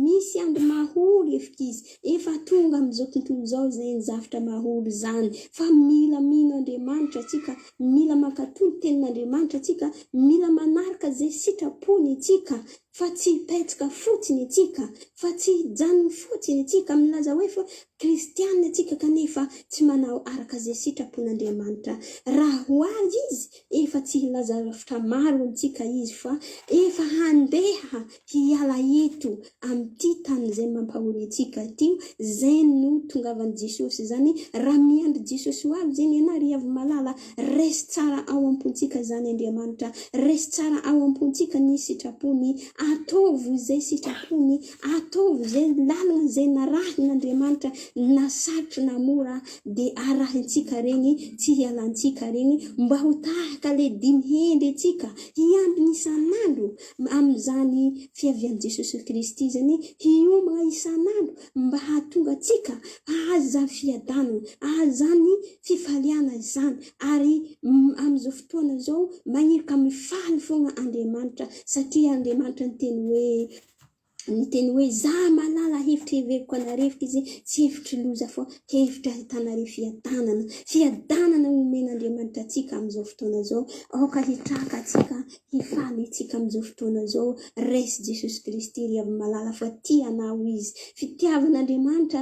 misy andro maholo efika izy efa tonga amin'izao tontolo zao zay ny zavatra maholo zany fa mila mino Andriamanitra atsika mila mankatoy tenin'Andriamanitra atsika mila manaraka zay sitrapony atsika fa tsy petsika fotsiny atsika fa tsy janony fotsiny atsika milaza hoe fa kristiana atsika kanefa tsy manao araka zay sitrapon'Andriamanitra raha ho avy izy efa tsy hilaza rafitra maro amintsika izy fa efa handeha hiala eto amin'ity tany zay mampahory atsika ty zay no tongavan'i Jesosy zany raha miandry Jesosy ho avy zany ianao ry avy malala resy tsara ao ampontsika zany Andriamanitra resy tsara ao ampontsika ny sitrapony ataovy zay sitrapony ataovy zay lalana zay narahin'Andriamanitra nasatry namora de arahintsika regny tsy hialantsika regny mba ho tahaka le dimy hendry atsika hiambiny isan'andro amin'izany fiavian'i Jesosy Kristy zany hiomagna isan'andro mba hahatonga atsika aza fiadanana azany fifaliana izany ary amin'izao fotoana zao magnirika mifaly fogna Andriamanitra satria Andriamanitra niteny hoe za malala hevitra heveriko anarevika izy tsy hevitry loza fa hevitra hitanare fiadanana omen'Andriamanitra atsika amin'izao fotoana zao aoka hitraka atsika hifaly atsika amin'izao fotoana zao resy Jesosy Kristy ry avy malala fa tianao izy fitiavan'Andriamanitra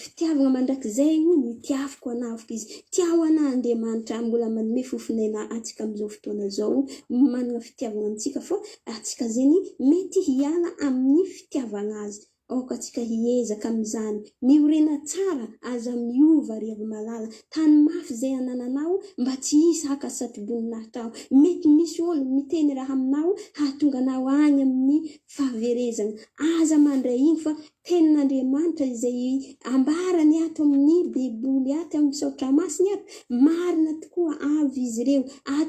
fitiavana mandrakizay io nitiaviko anaviko izy tiao ana Andriamanitra mbola manome fofonaina atsika amin'izao fotoana zao manana fitiavana amintsika fa atsika zany mety hiala amin'ny fitiavana azy aoka atsika hiezaka amin'izany miorena tsara aza miova ry avy malala tany mafy zay anananao mba tsy hisy hakasatoboninahtao mety misy olo miteny raha aminao hahatonga anao any amin'ny fahaverezana aza mandray iny fa tenin'Andriamanitra izay ambarany ato amin'ny baiboly ato amin'ny saotra masiny ato, marina tokoa avy izy ireo,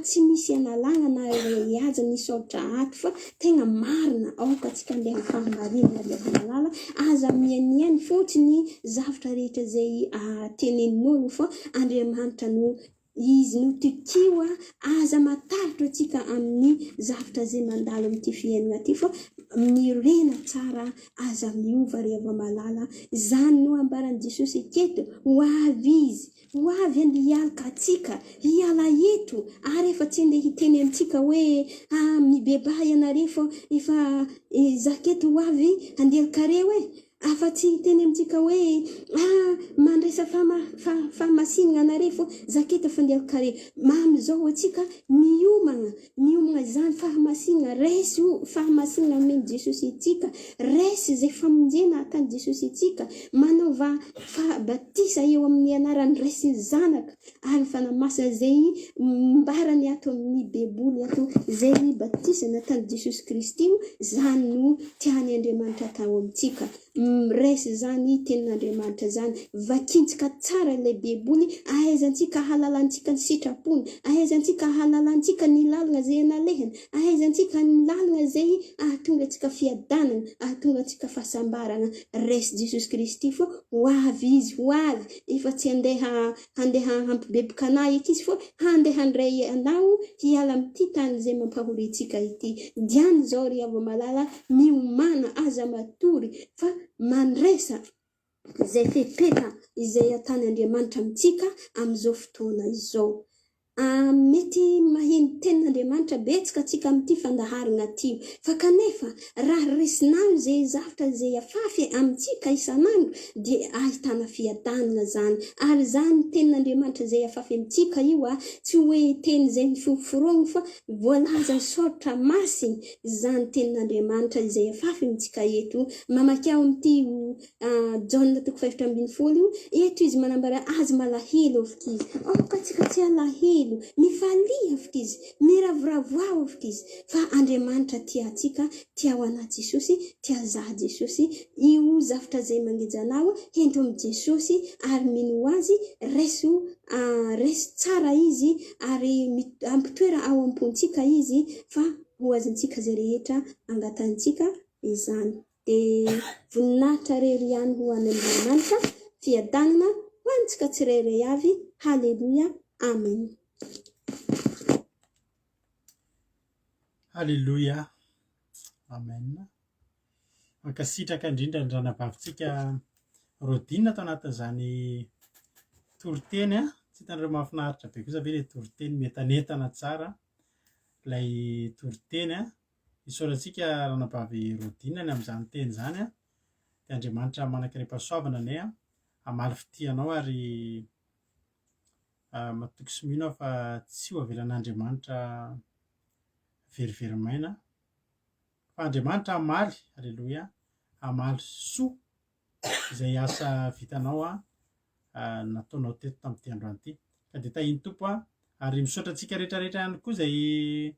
tsy misy analàna na ihaja ny saotra ato fa tegna marina. Aoka antsika andeha fahamarinana rehefa malala aza miainiany fotsiny zavatra rehetra izay tenenin'olo, fa Andriamanitra no izy no tikio aza mataritra antsika amin'ny zavatra zay mandalo amin'ity fiainana ty, fa mirena tsara aza miova rehefa malala. Zany no ambaran'i Jesosy aketo, ho avy izy, ho avy andeha hialaka atsika, hiala eto, ary efa tsy andeha hiteny amintsika hoe mibeba ianareo fô efa zaketo ho avy andeha alkareo afa tsy hiteny amintsika hoe mandresa fahamasinana anareo fô zaketo efa andeha alkare. Mamizao atsika miomagna zany fahamasinana, resy fahamasinana ameny Jesosy atsika, resy zay famonjena ataony Jesosy atsika, manaova batisa eo amin'ny anaran'ny resy zanaka, ary fanamasina zay mbarany ato amin'ny baiboly ato, zay batisa nataony Jesosy Kristy io, zany no tiany Andriamanitra atao amintsika. Resy zany tenin'Andriamanitra zany, vakintsika tsara ilay baiboly, ahaizantsika halalantsika ny sitrapony, ahaizantsika halalantsika ny lalana zay analehany, ahaizantsika ny lalana zay ahatonga antsika fiadanana, ahatonga antsika fahasambarana. Resy Jesosy Kristy fô ho avy izy, ho avy, efa tsy handeha hampibeboka anay eky izy, fô handeha handray anao hiala amin'ity tany zay mampahorintsika ity. Diany zao ry avy malala, miomana aza matory fa mandresa zay fepeta izay atany Andriamanitra amintsika amin'izao fotoana izao. Mety maheno tenin'Andriamanitra betsaka atsika amin'ity fandaharana ty, fa kanefa raha resinao zay zavatra zay afafy amintsika isanandro dia ahitana fiadanana zany. Ary zany tenin'Andriamanitra zay afafy amintsika io tsy hoe teny zay miforoforogno fa voalaza ny saotra masiny, zany tenin'Andriamanitra izay afafy amintsika eto. Mamaky ao amin'ity John 5:20 eto izy manambara azy malahelo avy izy, ka tsika tsy alahelo, mifalia avy izy, miravoravo avy izy, fa Andriamanitra tia atsika, tia ho anaty Jesosy, tia zaha Jesosy. Io zavatra zay mangejanao hento amin'ny Jesosy, ary mino azy resy tsara izy, ary ampitoera ao am-pontsika izy, fa ho azantsika zay rehetra angatantsika izany. De voninahitra rery ihany ho any Andriamanitra, fiadanana ho antsika tsirairay avy. Halleluja, amen. Halleluja, amen. Mankasitraka indrindra ny ranabavintsika Rodina tao anatin'izany toriteny tsy hitanareo mahafinaritra be kosa ve ilay toriteny metanetana tsara, ilay toriteny isaorantsika ranabavy Rodina ny amin'izany teny zany dia Andriamanitra manankiram-pahasoavana anay hamaly fitianao, ary matoky sy mino fa tsy ho avelan'Andriamanitra verivery maina, fa Andriamanitra hamaly, halleluja, hamaly soa izay asa vitanao nataonao teto tamin'ity androany ity. Ka dia tahiny Tompo ary misaotra antsika rehetrarehetra ihany koa izay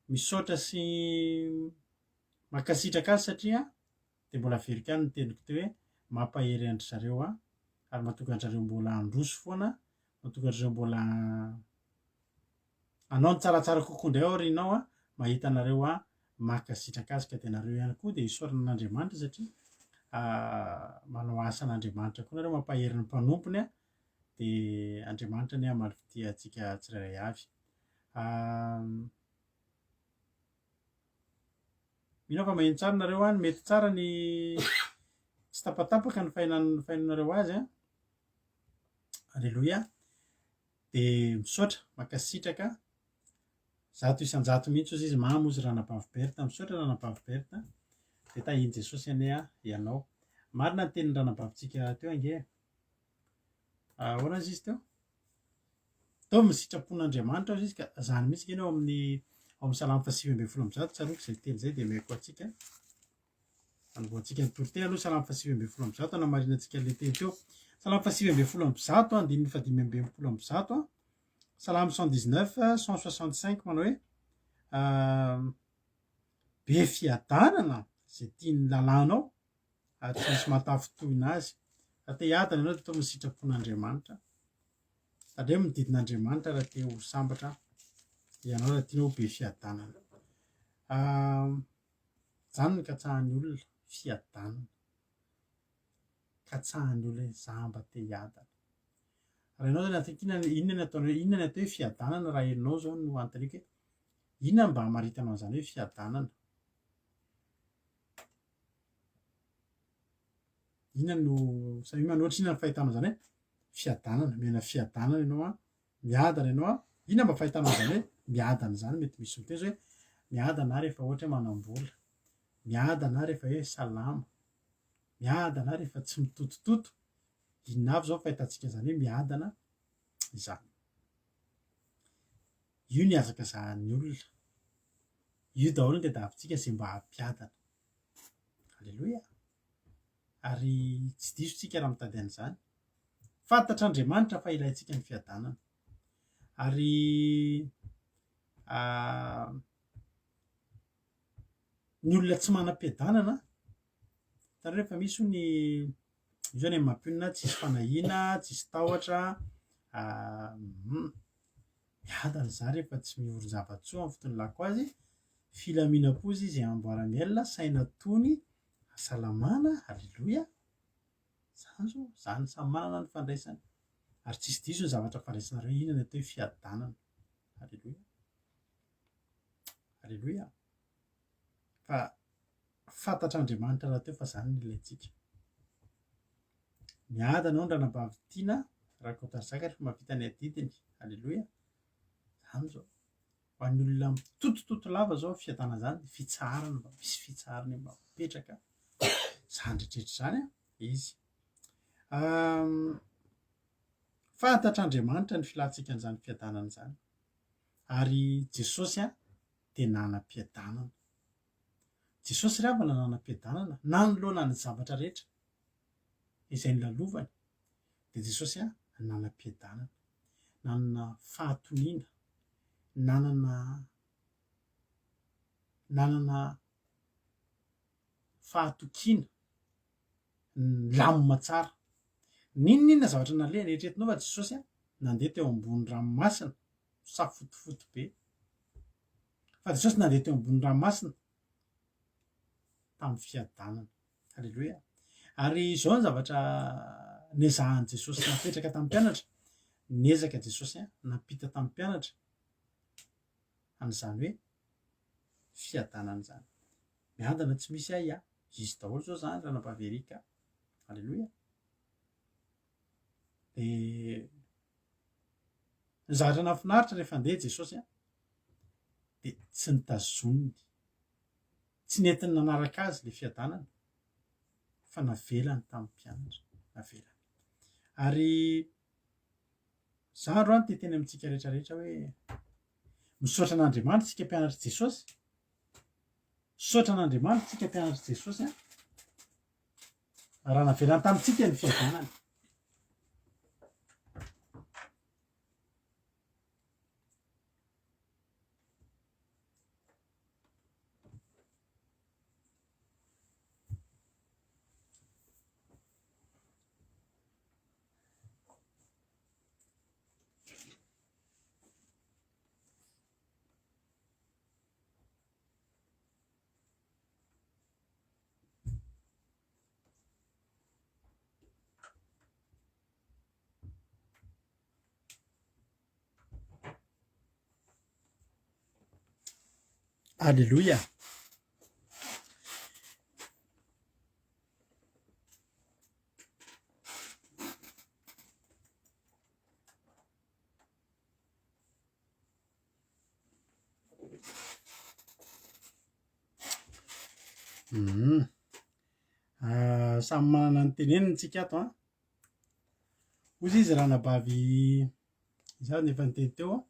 misaotra sy mankasitraka azy, satria dia mbola verika any ny teniko teo hoe mampahery andry zareo ary mahatonga andry zareo mbola androso foana, mahatonga andry zareo mbola anao ny tsaratsara kokoa indray aorianao mahita anareo mankasitraka azy. Ka dia nareo ihany koa dia isaorana an'Andriamanitra, satria manao asan'Andriamanitra koa nareo, mampahery ny mpanompony dia Andriamanitra ny hamaly fitiantsika tsirairay avy. Mino fa maheno tsara nareo mety tsara ny tsy tapatapaka ny fahinanareo azy halleluja. Dia misaotra mankasitraka zato isan-jato mihitsy ozy izy mahamozy ranabavy Berta, misaotra ranabavy Berta, dia tahiny Jesosy anay ianao. Marina ny tenin'ny ranabavintsika teo ange, ahoana izy teo tao misitrapon'Andriamanitra izy, ka zany mihitsy keny ao amin'ny Salamo 8:100 tsaroako izay teny izay dia meko atsika anovoantsika ny toriteny aloha. Salamo 8:100 anamarinantsika ilay teny teo. Salamo 8:100 andininy 520. Salamo 119 165 manao hoe be fiadanana izay tiany lalànao tsy misy mahatafotoina azy. Raha te hiadana ianao dia tao amin'ny sitrapon'Andriamanitra. Tandremo ny didin'Andriamanitra raha te ho sambatra ianao raha tianao ho be fiadanana. Izany no katsahan'ny olona, fiadanana. Katsahan'ny olona izaho mba te hiadana. Raha ianao zany ataonao inona ny atao hoe fiadanana raha ianao zao no anontaniako hoe inona mba hamaritanao an'izany hoe fiadanana? Inona no manoatra inona no fahitanao zany hoe fiadanana? Mena fiadanana ianao a, miadana ianao a, inona mba fahitanao zany hoe miadana zany? Mety misy miteny hoe miadana rehefa ohatra hoe manam-bola, miadana rehefa hoe salama, miadana rehefa tsy mitotototo. Inona avy zao fahitantsika zany hoe miadana izany? Io ny hazakazahan'ny olona. Io daholo ny tadiavintsika izay mba hampiadana. Alleloia. Ary tsy diso isika raha mitady an'izany. Fantatr'Andriamanitra fa ilayntsika ny fiadanana. Ary ny olona tsy manam-piadanana, hitanareo rehefa misy ny io zany amin'ny mampionina tsisy fanahiana, tsisy tahotra, miadana izany rehefa tsy mihoron-java-tsoa amin'ny fotoana lako azy, filaminam-pozy izay amboara-mielona, saina tony, hasalamana, alleloia. Izany zao, izany samy manana ny fandraisany. Ary tsisy diso ny zavatra fandraisanareo inona ny atao hoe fiadanana. Alleloia. Alleloia. Fa fantatr'Andriamanitra raha teo fa izany no ilayntsika. Miadana ao ny ranam-bavy-tiana, rakontary zaka rehefa mahavita ny adidiny. Alleloia. Izany zao. Ho an'ny olona mitotototo lava zao fiadanana izany, fitsarana, mba misy fitsarana mba mipetraka. Izany rehetrarehetra izany izy. Fantatr'Andriamanitra ny filantsika an'izany fiadanana izany. Ary Jesosy dia nanam-piadanana. Jesosy rehefa nanam-piadanana, nanoloana ny zavatra rehetra izay nolalovany, dia Jesosy nanam-piadanana, nanana fahatoniana, nanana fahatokiana, lamina tsara. N'inona zavatra nalehany eritreretinao fa Jesosy nandeha teo ambony ranomasina, safotofoto be. Fa Jesosy nandeha teo ambony ranomasina tamin'ny fiadanana. Alleloia. Ary izao ny zavatra niezahan'i Jesosy napetraka tamin'ny mpianatra. Niezaka Jesosy nampita tamin'ny mpianatra an'izany hoe fiadanana izany. Miadana tsy misy ahy izy daholo zao izany raha nampahaverika. Alleloia. Dia ny zavatra nahafinaritra rehefa andeha Jesosy dia tsy nitazoniny, tsy nentiny nanaraka azy ilay fiadanana, fa navelany tamin'ny mpianatra, navelany. Ary izaho androany te hiteny amintsika rehetrarehetra hoe misaotra an'Andriamanitra isika mpianatra Jesosy. Misaotra an'Andriamanitra isika mpianatra Jesosy raha navelany tamintsika ny fiadanana. Alléluia. Samy manana ny teneniny tsika ato ozy izy raha nabavy izany efa niteny teo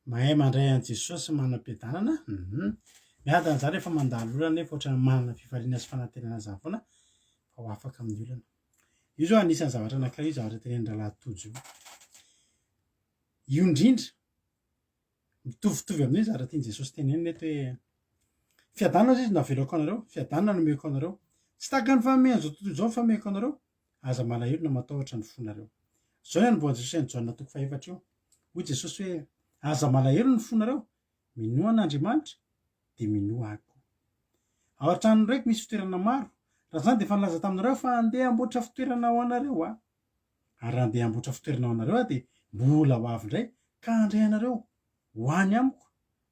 mahay mandray an' Jesosy manam-piadanana. Miadana izany rehefa mandalo olana nefa ohatrany manana fifaliana sy fanantenana izany foana fa ho afaka amin'ny olana. io zao anisan'ny zavatra anankiray io zavatra tenenindra lahatojo io indrindra mitovitovy amin'iny zavatra tiany Jesosy teneniny eto hoe fiadanana izy navelako anareo, fiadanana nomeko anareo, tsy tahaka ny famehan'izao tontolo izao ny famehako anareo, aza malahelo na matahotra ny fonareo. Zao ny anombohan'i Jesosy any Jaona 4 io. Hoy Jesosy hoe aza malahelo ny fonareo, minoa an'Andriamanitra dia minoa ahy koa. Ao an-trano raiky misy fitoerana maro, raha zany dia efa nilaza taminareo fa andeha hamboatra fitoerana ho anareo aho. Ary raha andeha hamboatra fitoerana ho anareo aho dia mbola ho avy indray ka handray anareo ho any amiko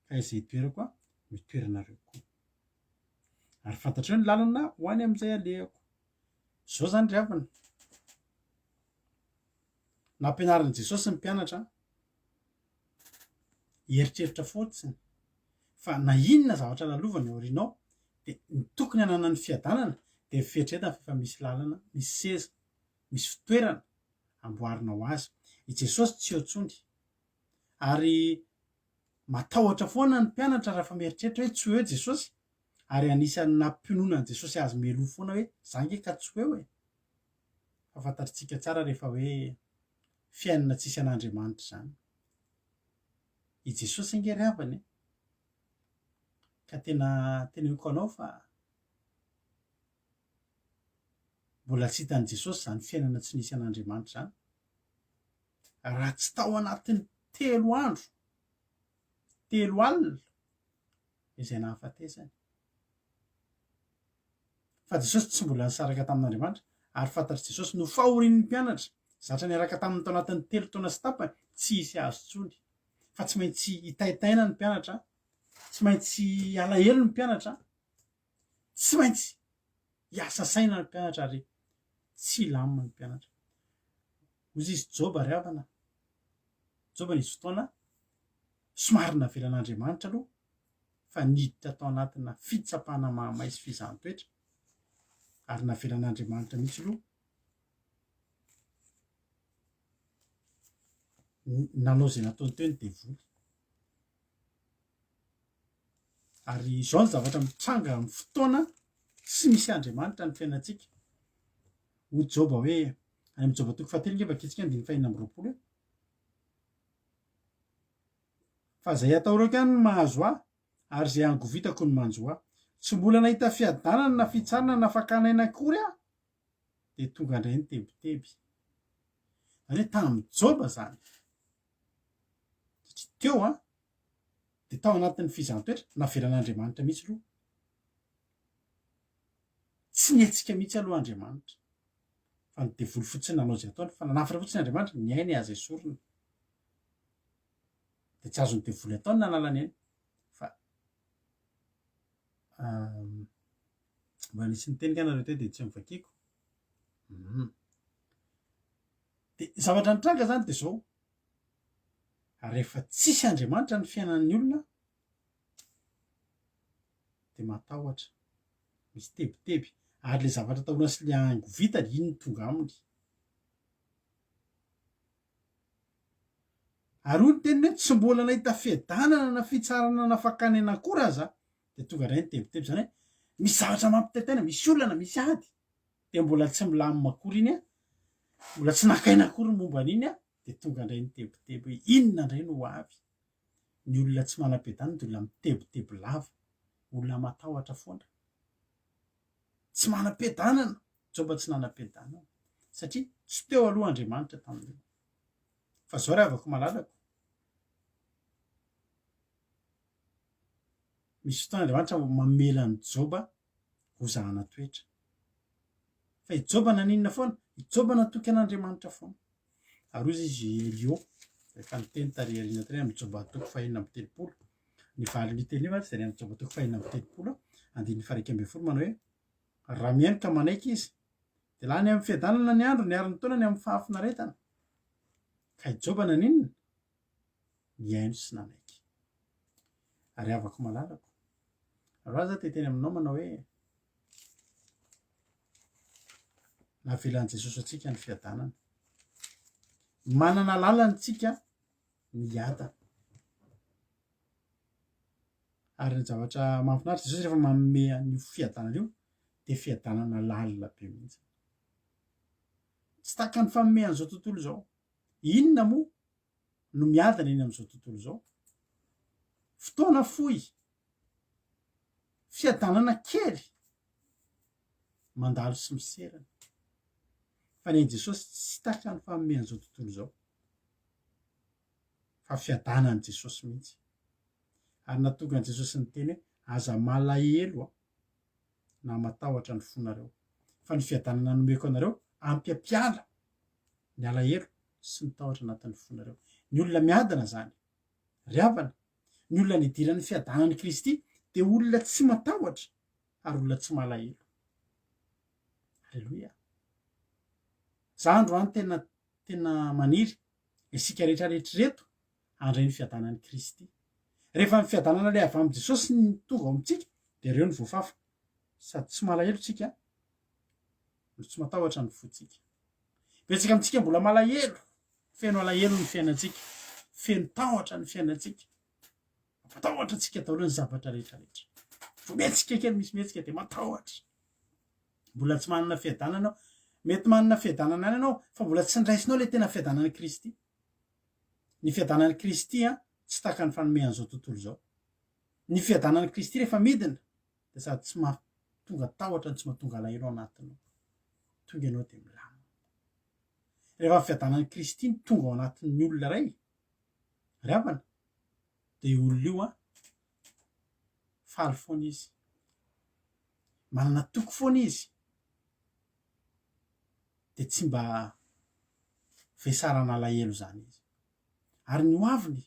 ka izay toerako aho mitoeranareo koa. Ary fantatreo ny lalana ho any amin'izay alehako. Zao zany ry havana. Nampianarin'i Jesosy ny mpianatra hieritreritra fotsiny fa na inona zavatra lalovany ao aorianao dia ny tokony hanana ny fiadanana dia fieritreretana fa efa misy lalana, misy seza, misy fitoerana amboarinao azy. I Jesosy tsy eo intsony. Ary matahotra foana ny mpianatra raha fa mieritreritra hoe tsy ho eo Jesosy, ary anisan'ny nampiononan'i Jesosy azy mialoha foana hoe zange ka tsy ho eo e. Fa fantatritsika tsara rehefa hoe fiainana tsisy an'Andriamanitra zany. I Jesosy ange ry havana e. Ka tena teneniko anao fa mbola tsy hitan'i Jesosy zany fiainana tsy nisy an'Andriamanitra zany. Raha tsy tao anatin'ny 3 andro, 3 alina izay nahafatesany. Fa Jesosy tsy mbola nisaraka tamin'Andriamanitra ary fantatr' Jesosy no fahorian'ny mpianatra zatra niaraka taminy tao anatin'ny 3 taona sy tapany tsy hisy azo intsony. Fa tsy maintsy hitaitaina ny mpianatra, tsy maintsy alahelo ny mpianatra, tsy maintsy hiasa saina ny mpianatra ary tsy lamina ny mpianatra. Hozy izy Joba ry havana. Joba nisy fotoana somary navela an'Andriamanitra aloha fa niditra tao anatina fitsapana mahamay sy fizahan-toetra ary navela an'Andriamanitra mihitsy aloha. Nanao izay nataony teo ny devoly. Ary izao ny zavatra mitranga amin'ny fotoana tsy misy Andriamanitra ny fiainantsika. Hoy Joba hoe any amin'ny Joba 3 nge vakitsika ny 5:20 fa izay atahorako ihany ny mahazo ahy ary izay angovitako ny manjo ahy. Tsy mbola nahita fiadanana na fitsarana na fakana aina akory aho dia tonga indray ny tebiteby. Ary hoe tamin'ny Joba zany. Satria teo dia tao anatin'ny fizahan-toetra navelan'Andriamanitra mihitsy aloha. Tsy niatsika mihitsy aloha Andriamanitra. Fa ny devoly fotsiny nanao izay ataony fa nanafatra fotsiny Andriamanitra ny ainy aza esorina. Dia tsy azony devoly ataony nanala ny ainy fa mba nisy niteny kanareo teo dia tsy mivakiko. Dia zavatra nitranga zany dia izao. Ary rehefa tsisy Andriamanitra ny fiainan'ny olona dia matahotra, misy tebiteby ary le zavatra tahorana sy le angovitany iny ny tonga aminy. Ary hoy ny teniny hoe tsy mbola nahita fiadanana na fitsarana na fakana aina akory aza dia tonga indray ny tebiteby zany hoe misy zavatra mampitaitaina, misy olana, misy ady dia mbola tsy milamina akory iny mbola tsy nakaina akory momba an'iny dia tonga indray ny tebiteby hoe inona indray no ho avy. Ny olona tsy manam-piadanana dia olona mitebiteby lava, olona matahotra foana. Tsy manam-piadanana, Joba tsy nanam-piadanana satria tsy teo aloha Andriamanitra tamin'io. Fa zao ry havako malalako. Misy fotoana Andriamanitra mamela ny Joba ho zahana toetra. Fa i Joba naninona foana? I Joba natoky an'Andriamanitra foana. Ary hoy izy Elio efa niteny tarihariana tary amin'ny Joba 4:30 ny valiny teny nefa izay amin'ny Joba 4:30 andiny 1:20 manao hoe raha mihaino ka manaiky izy dia lany amin'ny fiadanana ny andro, ny ary ny taona ny amin'ny fahafinaretana. Ka i Joba naninona? Nihaino sy nanaiky. Ary havako malalako. Raha za teteny aminao manao hoe navelan'i Jesosy antsika ny fiadanana. Manana lalana antsika miada. Ary ny zavatra mahafinaritra Jesosy rehefa manome ny fiadanana io dia fiadanana lalina be mihitsy. tsy taka ny famomehan'izao tontolo zao. Inona moa no miadana eny am'izao tontolo zao? Fotoana fohy, fiadanana kely mandalo sy miserana. Fa ny Jesosy tsy taka ny famomehan'izao tontolo zao, fa fiadanany Jesosy mihitsy. Ary natonga an' Jesosy ny teny hoe aza malahelo na matahotra ny fonareo, fa ny fiadanana nomeko anareo ampiapiala ny alahelo sy ny tahotra anatin'ny fonareo. Ny olona miadana zany, ryavana, ny olona nidiran'ny fiadanan'i Kristy de olona tsy matahotra ary olona tsy malahelo. Alleloia. Zandro any tena maniry isika rehetrarehetra reto handray ny fiadanan'i Kristy. Rehefa ny fiadanana le avy amin'i Jesosy ny tonga ao amintsika de reo ny voafafa, sady tsy malahelo tsika no tsy matahotra ny fotsika. Betsaka amintsika mbola malahelo, feno alahelo ny fiainantsika, feno tahotra ny fiainantsika, matahotra tsika daholo ny zavatra rehetrarehetra. Vo mihetsika kely misy mihetsika de matahotra. Mbola tsy manana fiadanana, mety manana fiadanana any ianao fa mbola tsy niraisinao le tena fiadanan'i Kristy. Ny fiadanan'i Kristy tsy taka ny fanomehan'izao tontolo zao. Ny fiadanan'i Kristy rehefa midina de sady tsy mahatonga tahotra, tsy mahatonga alahelo ao anatinao, tonga ianao de milamina. Rehefa fiadanan'i Kristy tonga ao anatin'ny olona iray, ryavana, de olona io faly foana izy, manana toko foana izy, de tsy mba vesarana alahelo zany izy. Ary ny hoaviny,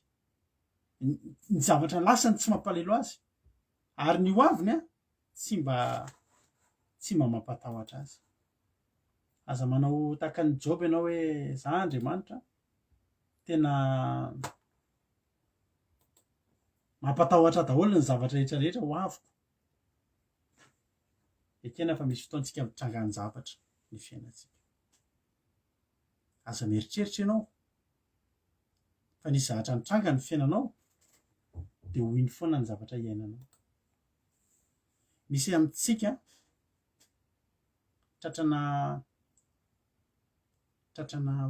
ny zavatra lasany tsy mampalahelo azy, ary ny hoaviny tsy mba mampatahotra azy. Aza manao tahaka ny Job ianao hoe za Andriamanitra tena mampatahotra daholo ny zavatra rehetrarehetra hoaviko. Ekena fa misy fotoantsika mitrangan'ny zavatra ny fiainantsika. Aza mieritreritra ianao fa nisy zavatra nitranga ny fiainanao de ho iny foana ny zavatra iainanao. Misy amintsika tratrana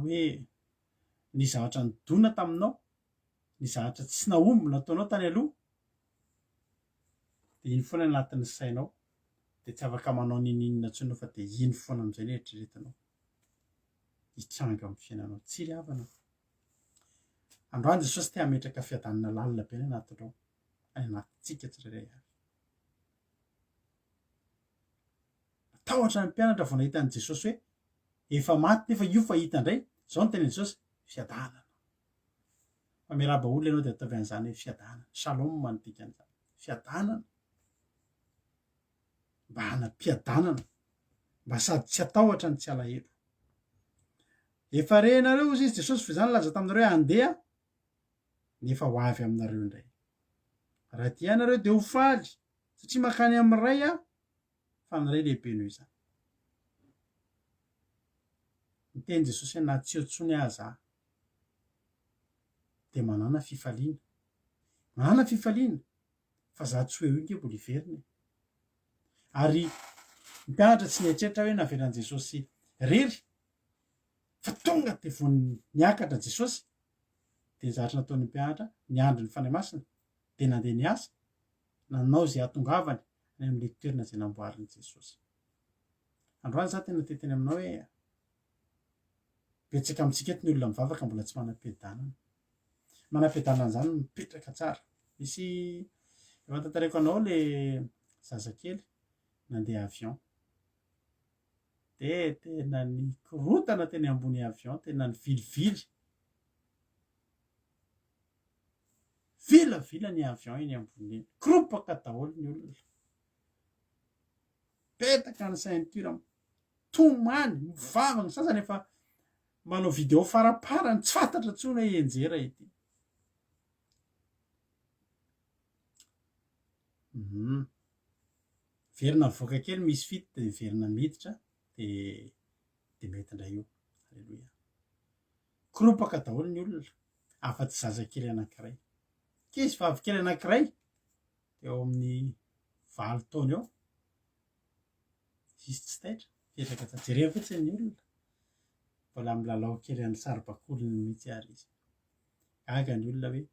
hoe ny zavatra nidona taminao, ny zavatra tsy nahomby nataonao tany aloha, de iny foana ny anatin'ny sainao, de tsy afaka manao ninina intsony fa de iny foana amin'izay ny eritreretinao hitranga amin'ny fiainanao. Tsy ryavana. Androany Jesosy te hametraka fiadanana lalina be ny anatinao, any anatintsika tsirairay avy. Matahotra ny mpianatra vao nahita an'i Jesosy hoe efa maty nefa io fa hita indray, zao ny tenin'i Jesosy, fiadanana. Fa miarahaba olona ianao de ataovy an'izany hoe fiadanana. Shalom no dikan'izany, fiadanana. Mba hanam-piadanana, mba sady tsy hatahotra ny tsy alahelo. Efa renareo hozy izy Jesosy fa izany laza taminareo hoe andeha, nefa ho avy aminareo indray. Raha tia nareo de ho faly, satria mankany amin'ny ray fa ny ray lehibe noho izany. Niteny Jesosy hoe na tsy eo intsony aza de manana fifaliana. Manana fifaliana, fa za tsy ho eo inge mbola hiverina. Ary ny mpianatra tsy nieritreritra hoe naveran'i Jesosy rery, fa tonga de vao niakatra Jesosy de ny zavatra nataon'ny mpianatra ny andro ny fanahy masina de nandeha niasa, nanao izay hatongavany any amin'le toerana izay namboarin'i Jesosy. Androany za tena teteny aminao hoe betsaka amintsika eto ny olona mivavaka mbola tsy manam-piadanana. Manam-piadanana zany mipetraka tsara. Misy efa tantarako anao le zazakely nandeha avion, de tena nikorotana teny ambony avion, tena ny vilivily. Vilavila ny avion eny ambony eny, koropaka daholo ny olona. Petaka ny ceinture, tomany, mivavaka, ny sasany efa manao video faraparany tsy fantatra intsony hoe enjera ity. Verina mivoaka kely misy fity de verina miditra de mety indray io. Alleloia. Koropaka daholo ny olona, afa-tsy zazakely anankiray. Ankizy vavikely anankiray eo amin'ny 9 taona eo, izy tsy taitra, petraka jereo fotsiny ny olona. mbola milalao kely any saribakoliny mihitsy ary izy gaga ny olona hoe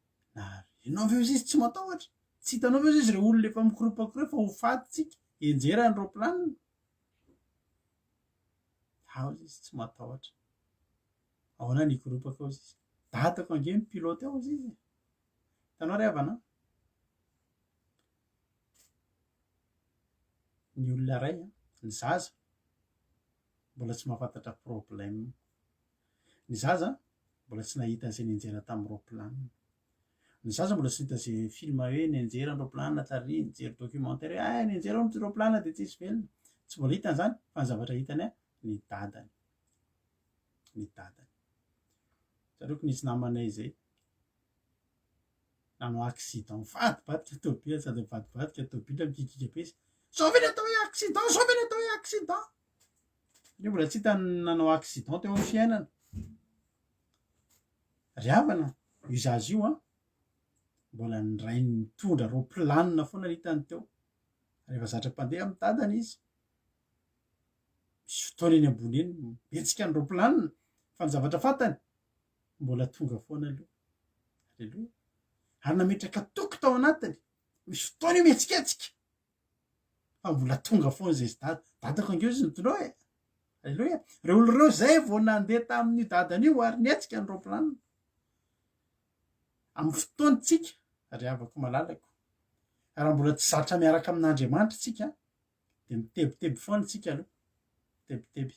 ianao ve izy tsy matahotra tsy hitanao ve izy re olona efa mikorapako reo fa ho fatitsika enjera ny roplanina ao izy tsy matahotra ahoana ny ikoropaka ao izy datako ange ny pilote ao izy hitanao ry havana ny olona ray ny zaza mbola tsy mahafantatra problème ny zaza mbola tsy nahita an'izay nenjera tamin'ny roplanina ny zaza mbola tsy hita zay film hoe nenjera ny roplanina tary nijery documentaire hoe nenjera ny roplanina dia tsy isy velona tsy mbola hitany zany fa ny zavatra hitany ny dadany tsaroako nisy namanay zay nanao accident mivadibadika tôbila sady mivadibadika tôbila mikikika be izy sauveny atao hoe accident sauveny atao hoe accident io mbola tsy hitany nanao accident teo amin'ny fiainana ry havana io zazy io mbola ny ray nitondra roplanina foana ny hitany teo rehefa zatra mpandeha amin'ny dadany izy misy fotoana eny ambony eny betsika ny roplanina fa ny zavatra fantany mbola tonga foana aloha alleloia ary nametraka toky tao anatiny misy fotoana io mihetsiketsika fa mbola tonga foana zay dadako angeo izy nitondreo alleloia reo olo reo zay vao nandeha tamin'io dadany io ary nietsika ny roplanina amin'ny fotoanytsika ry havako malalako raha mbola tsy zatra miaraka amin'Andriamanitra tsika dia mitebiteby foana tsika aloha mitebiteby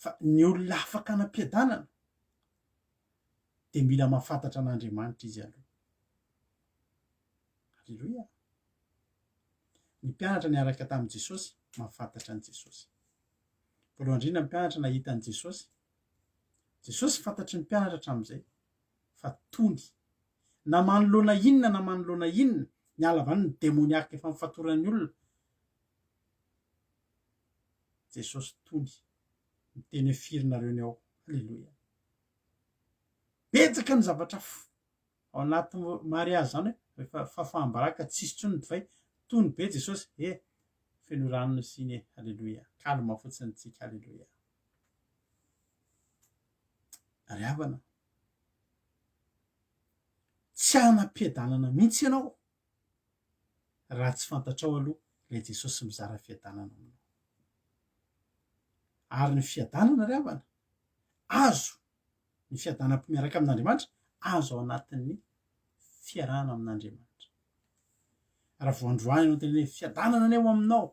fa ny olona afaka anam-piadanana dia mila mahafantatra an'Andriamanitra izy aloha alleloia ny mpianatra niaraka tamin'i Jesosy mahafantatra an'i Jesosy voalohany indrindra ny mpianatra nahita an'i Jesosy fantatry ny mpianatra hatramin'izay fa tony na manoloana inona ny alavany ny demoniaka efa mifatorany olona Jesosy tony miteny hoe firinareo ny ao alleloia betsaka ny zavatra ao anaty mariazy zany hoe fahafahambaraka tsisy tsony ny divay tony be Jesosy feno ranony siny alleloia kalma fotsiny tsika alleloia ry havana tsy hanam-piadanana mihitsy ianao raha tsy fantatrao aloha ilay Jesosy mizara fiadanana aminao ary ny fiadanana ry havana azo ny fiadanam-miaraka amin'Andriamanitra azo ao anatin'ny fiarahana amin'Andriamanitra raha voandroany ianao teneny fiadanana ny eo aminao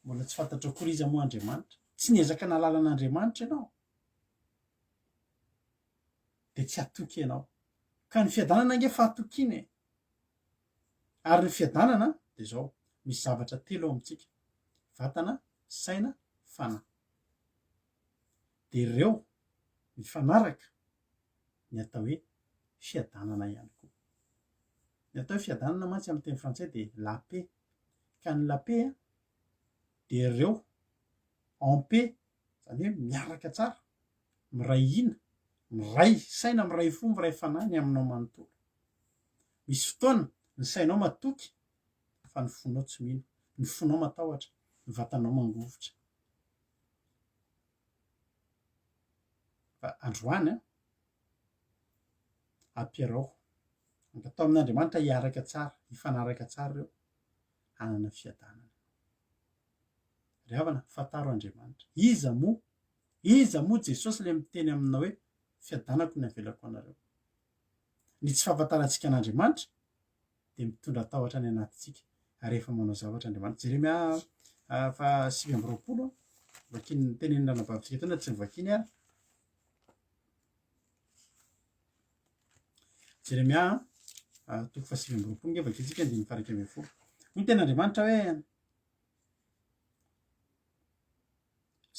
mbola tsy fantatra akory izy moa Andriamanitra tsy niezaka nalala an'Andriamanitra ianao dia tsy hatoky ianao ka ny fiadanana ange fahatokiana ary ny fiadanana dia zao misy zavatra telo ao amintsika vatana saina fanahy dia ireo mifanaraka ny atao hoe fiadanana ihany koa ny atao hoe fiadanana mantsy amin'ny teny frantsay dia la paix ka ny la paix dia ireo en paix zany hoe miaraka tsara miray hina miray saina miray fo miray fanahy ny aminao manontolo misy fotoana ny sainao matoky fa ny fonao tsy mino ny fonao matahotra ny vatanao mangovotra fa androany ampiarao angatao amin'Andriamanitra hiaraka tsara hifanaraka tsara ireo hanana fiadanana ry havana fantaro Andriamanitra iza moa Jesosy ilay miteny aminao hoe fiadanako ny avelako anareo ny tsy fahafantarantsika an'Andriamanitra dia mitondra tahotra any anatintsika ary rehefa manao zavatra Andriamanitra Jeremia 7:20 vakiny tenenina anabavintsika teo na tsy nivakiny ary Jeremia 7:20 nge vakintsika 9:1 ny ten'Andriamanitra hoe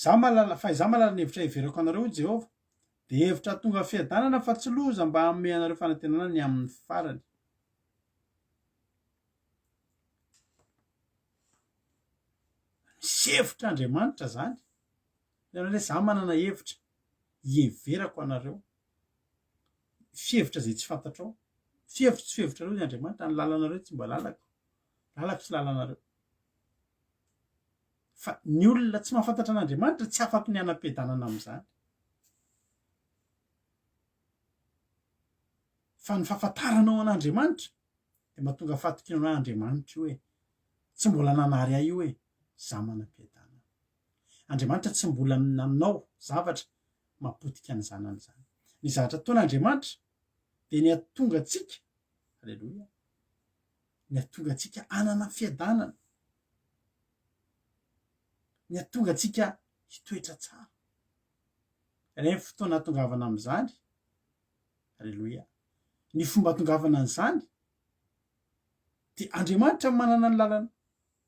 za malala ny hevitra heverako anareo Jehova dia hevitra tonga fiadanana fa tsy loza mba hanome anareo fanantenana ny amin'ny farany misy hevitra Andriamanitra zany hoe za manana hevitra hiheverako anareo fihevitra zay tsy fantatrao fihevitra tsy fihevitra aloha ny Andriamanitra ny lalanareo tsy mba lalako tsy lalanareo fa ny olona tsy mahafantatra an'Andriamanitra tsy afaky ny anam-piadanana amin'izany. Fa ny fahafantaranao an'Andriamanitra dia mahatonga fahatokinao an'Andriamanitra io hoe tsy mbola nanary ahy io hoe za manam-piadanana. Andriamanitra tsy mbola nanao zavatra mapotika ny zanany zany. Ny zavatra ataon'Andriamanitra dia ny ahatonga antsika, aleloia, ny ahatonga antsika hanana fiadanana, ny ahatonga antsika hitoetra tsara. Ireny fotoana hatongavana amin'izany, aleloia, ny fomba hatongavana an'izany dia Andriamanitra manana ny lalana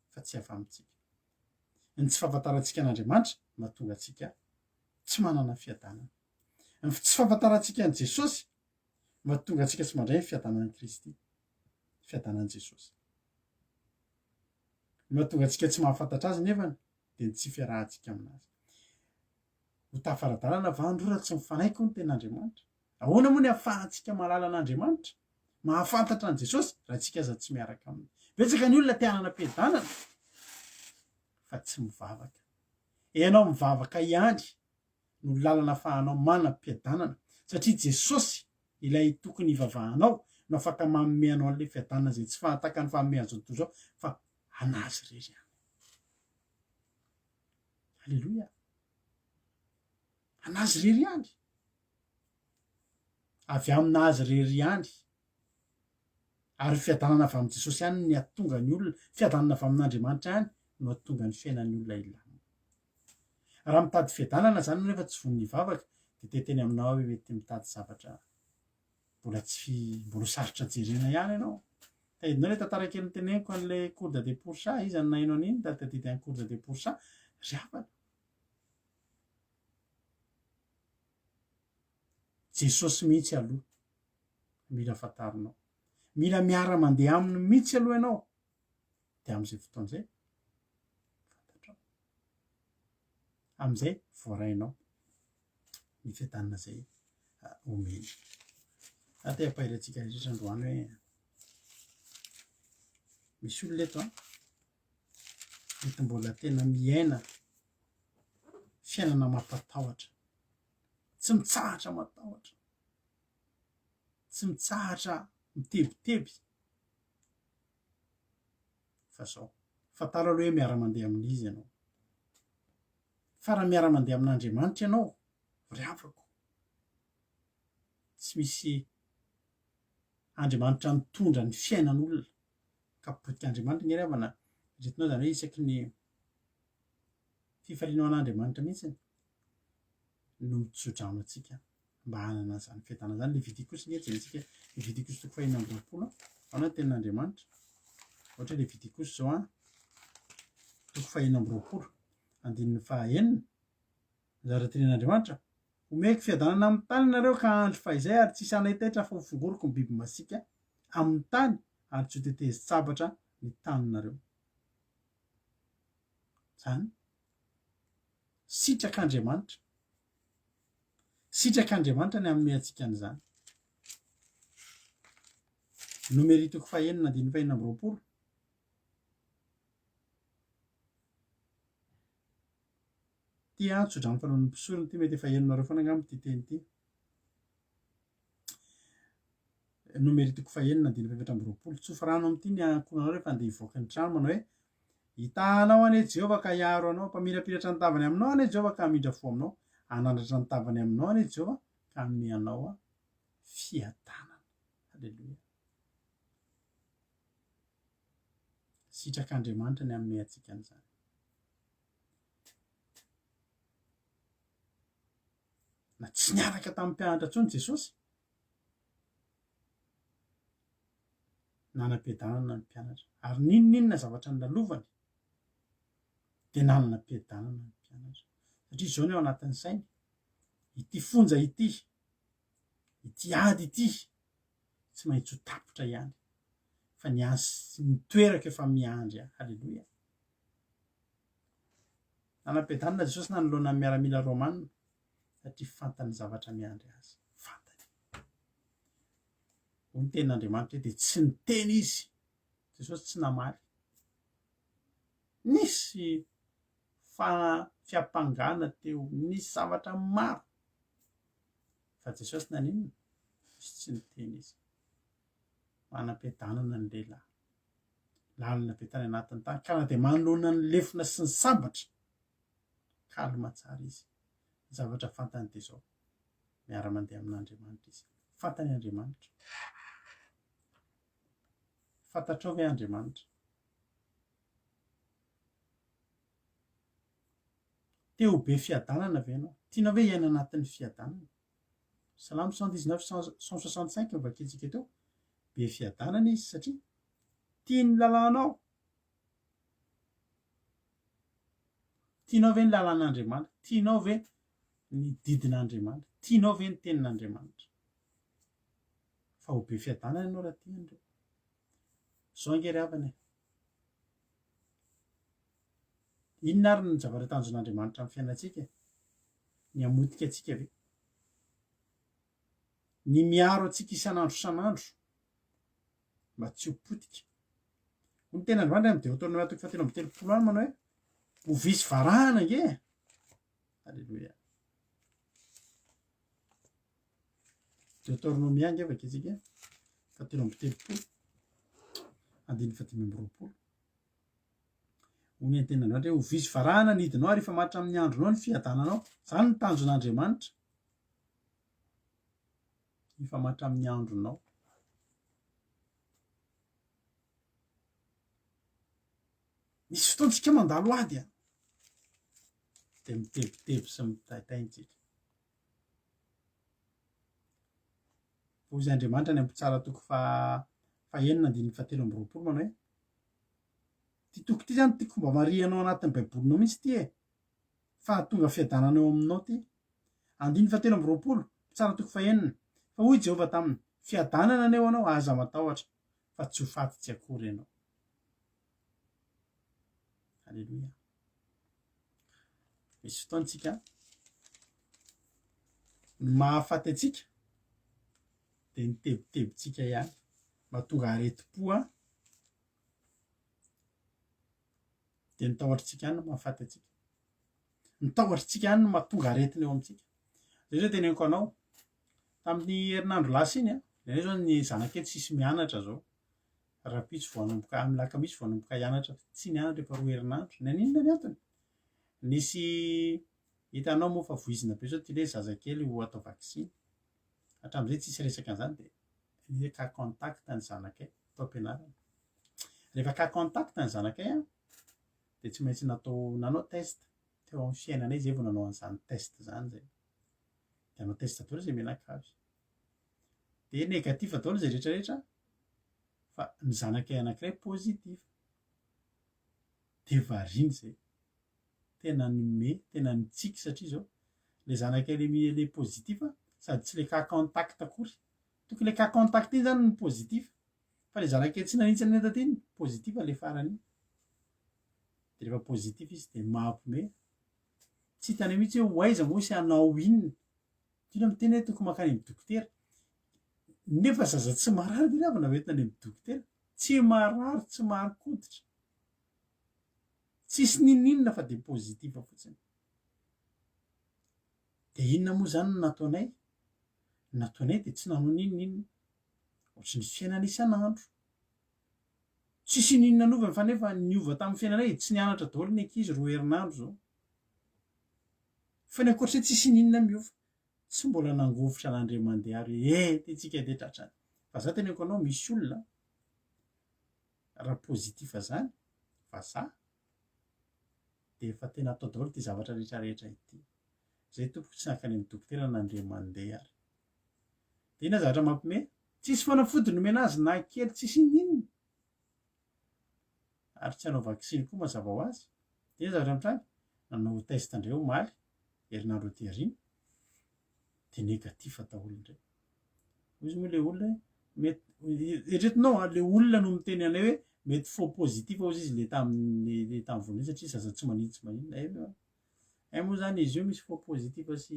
fa tsy avy amintsika. Ny tsy fahafantarantsika an'Andriamanitra mahatonga antsika tsy manana fiadanana. Ny tsy fahafantarantsika an' Jesosy mahatonga antsika tsy mandray ny fiadanan'i Kristy, fiadanan'i Jesosy. Mahatonga antsika tsy mahafantatra azy nefany dia ny tsy fiarahantsika aminazy. Ho tafara-dalàna va androra tsy mifanaiko ny ten'Andriamanitra? Ahoana moa ny ahafahantsika mahalala an'Andriamanitra, mahafantatra an' Jesosy raha tsika aza tsy miaraka aminy? Betsaka ny olona te hanana am-piadanana fa tsy mivavaka. Ianao mivavaka ihany no lalana ahafahanao manam-piadanana, satria Jesosy ilay tokony hivavahanao no afaka manome anao an'ilay fiadanana izay tsy fahataka ny fanomeny an'izao tontolo izao fa anazy irery ihany. Aleloia, anazy irery ihany, avy aminazy irery ihany. Ary fiadanana avy amin'i Jesosy ihany ny ahatonga ny olona, fiadanana avy amin'Andriamanitra ihany no ahatonga ny fiainan'ny olona ilana. Raha mitady fiadanana zany nefa tsy von'ny vavaka dia teteny aminao hoe mety mitady zavatra mbola mbola sarotra jerena ihany ianao. Tadinao ilay tantara kely noteneniko an'ilay cour de pourchat, izy nainao an'iny tadidiny any cour de pourchat, ry havana. Jesosy mihitsy aloha mila fantarinao, mila miara mandeha aminy mihitsy aloha ianao dia amin'izay fotoana izay fantatrao, amin'izay voarainao ny fiadanana izay omeny. Aty ampahirantsika rehetra androany hoe misy olona eto mety mbola tena miaina fiainana mampatahotra, tsy mitsahatra matahotra, tsy mitsahatra mitebiteby. Fa zao fantaro aloha hoe miara-mandeha amin'izy ianao. Fa raha miara-mandeha amin'Andriamanitra ianao, ry havako, tsy misy Andriamanitra mitondra ny fiainan'olona ka potika Andriamanitra ny ravana. Retinao zany hoe isaky ny fifalianao an'Andriamanitra mihitsy no mitsodrano antsika mba hanana zany fiadanana zany. Levitikosy ny ejentsika, Levitikosy toko 5:20 ao ny tenin'Andriamanitra. Ohatra Levitikosy zao toko 5:20 andininy 9, mizara tenin'Andriamanitra: omeko fiadanana amin'ny tany nareo ka andro fahizay ary tsisy anay-taitra fa ho fongoroko ny biby masika amin'ny tany ary tsy ho tetezi-tsabatra ny taninareo. Zany sitrak'Andriamanitra, sitrak'Andriamanitra ny hanome antsika an'izany. Nomery toko 5:20 ty tsodrano fanaon'ny mpisorony ty mety efa henonareo foana angamba ty teny ty. Nomery toko 5:20 tsofa rano amin'ity ny ankonanao rehefa andeha hivoaka ny trano, manao hoe: hitanao anie Jehovah ka hiaro anao, mpamirapiratra ny tavany aminao anie Jehovah ka hamindra fo aminao, hanandratra ny tavany aminao anie Jehovah ka hanome anao fiadanana. Aleloia. Sitrak'Andriamanitra ny hanome antsika an'izany. Na tsy niaraka tamin'ny mpianatra intsony Jesosy, nanam-piadanana ny mpianatra, ary n'inona zavatra nilalovany dia nanana mpiadanana ny mpianatra. Satria izao ny ao anatin'ny sainy, ity fonja ity, ity ady ity tsy maintsy ho tapitra ihany, fa ny toeraka efa miandry. Aleloia. Nanam-piadanana Jesosy nanoloana ny miaramila Romanina satria fantany zavatra miandry azy, fantany. Ho ny tenin'Andriamanitra dia tsy niteny izy, Jesosy tsy namaly. Nisy fiampangana teo nisy zavatra maro fa Jesosy naninona izy tsy niteny izy manam-piadanana ny lehilahy lalina be tany anatin'ny tany ka na dia manoloana ny lefina sy ny sambatra kalma tsara izy ny zavatra fantany dia zao miara-mandeha amin'Andriamanitra izy fantany Andriamanitra fantatrao ve Andriamanitra teo be fiadanana ve ianao tianao ve hiaina anatin'ny fiadanana Salamo 119 165 vakintsika teo be fiadanana izy satria tia ny lalànao tianao ve ny lalàn'Andriamanitra tianao ve ny didin'Andriamanitra tianao ve ny tenin'Andriamanitra fa ho be fiadanana ianao raha tia andreo zao ange ry havana inona ary ny zavatra tanjon'Andriamanitra amin'ny fiainantsika ny hamotika antsika ve ny miaro antsika isan'andro isan'andro mba tsy ho potika ny ten'Andriamanitra amin'ny Deutéronome 7:30 manao hoe ho visy varahana ange alleloia Deutéronome ange vakintsika 7:30 andiny 7:20 hoy ny ten'Andriamanitra hoe ho visy varahana nidinao ary rehefa mahatratra amin'ny andronao ny fiadananao zany ny tanjon'Andriamanitra efa mahatratra amin'ny andronao misy fotoantsika mandalo ady dia mitebiteby sy mitaitaintsika hoy Andriamanitra ny ampitsara toko fahenina andiny 7:20 manao hoe ty toko ty zany tiako mba marianao anatin'ny baibolinao mihitsy ty fa tonga fiadanana eo aminao ty andiny 7:20 tsara toko fahenina fa hoy Jehovah taminy fiadanana aneo anao aza matahotra fa tsy ho faty tsy akory ianao alleloia misy fotoantsika ny mahafaty atsika dia nitebitebitsika ihany mahatonga areti-po dia nitahotritsika ihany no mahafaty atsika nitahotritsika ihany no mahatonga aretina eo amintsika zay zao teneniko anao tamin'ny herinandro lasa iny ilay zao ny zanakely tsisy mianatra zao rapitso voanomboka amin'ny lakamisy voanomboka hianatra tsy nianatra efa roa herinandro ny aninona ny antony nisy hitanao moa fa voizina be zao ty le zazakely ho atao vaksiny hatramin'izay tsisy resaka an'izany dia ny cas contact ny zanakay atao am-pianarana rehefa cas contact ny zanakay dia tsy maintsy nanao test teo amin'ny fiainana izy vao nanao an'izany test zany zay dia nanao test daholo izay menakavy dia negatif daholo izay rehetrarehetra fa ny zanakay anankiray pozitif dia variana izay tena nitsiky satria zao ilay zanakay le pozitif sady tsy le cas contact akory tokony le cas contact iny zany ny pozitif fa le zanakay tsy nanitsy ny entatiny pozitif le farany iny dia rehefa pozitif izy dia mampime tsy hitany mihitsy hoe hoaiza moa sy hanao inona tino miteny hoe tokony makany amin'ny dokotera nefa zaza tsy marary dia ravina hoentina any amin'ny dokotera tsy marary tsy marikoditra tsisy ninninona fa dia pozitiva fotsiny dia inona moa zany no nataonay dia tsy nanao ninninona ohatry ny fiainana isan'andro tsisy ninona nova fa nefa niova tamin'ny fiainanay tsy nianatra daholo ny ankizy roa herinandro zao fa ny ankoatra hoe tsisy ninona miova tsy mbola nangovitra an'Andriamandeha ary tentsika dia tratrany fa za teneniko anao misy olona raha pozitiva zany vazaha dia efa tena atao daholo ty zavatra rehetrarehetra ity zay tompoko tsy nakany amin'ny dokotera n'Andriamandeha ary dia ina zavatra mampime tsisy fanafody nomena azy na kely tsisy ninona ary tsy hanao vaksiny koa mazava ho azy dia ina zavatra mitranga nanao test andreo maly herinandro aty aoriana dia negatif daholo indray izy moa le olona mety eritreretinao le olona no miteny anay hoe mety faux positif ao izy le tamin'ny voalohany satria zaza tsy manintsy maninona moa zany izy io misy faux positif sy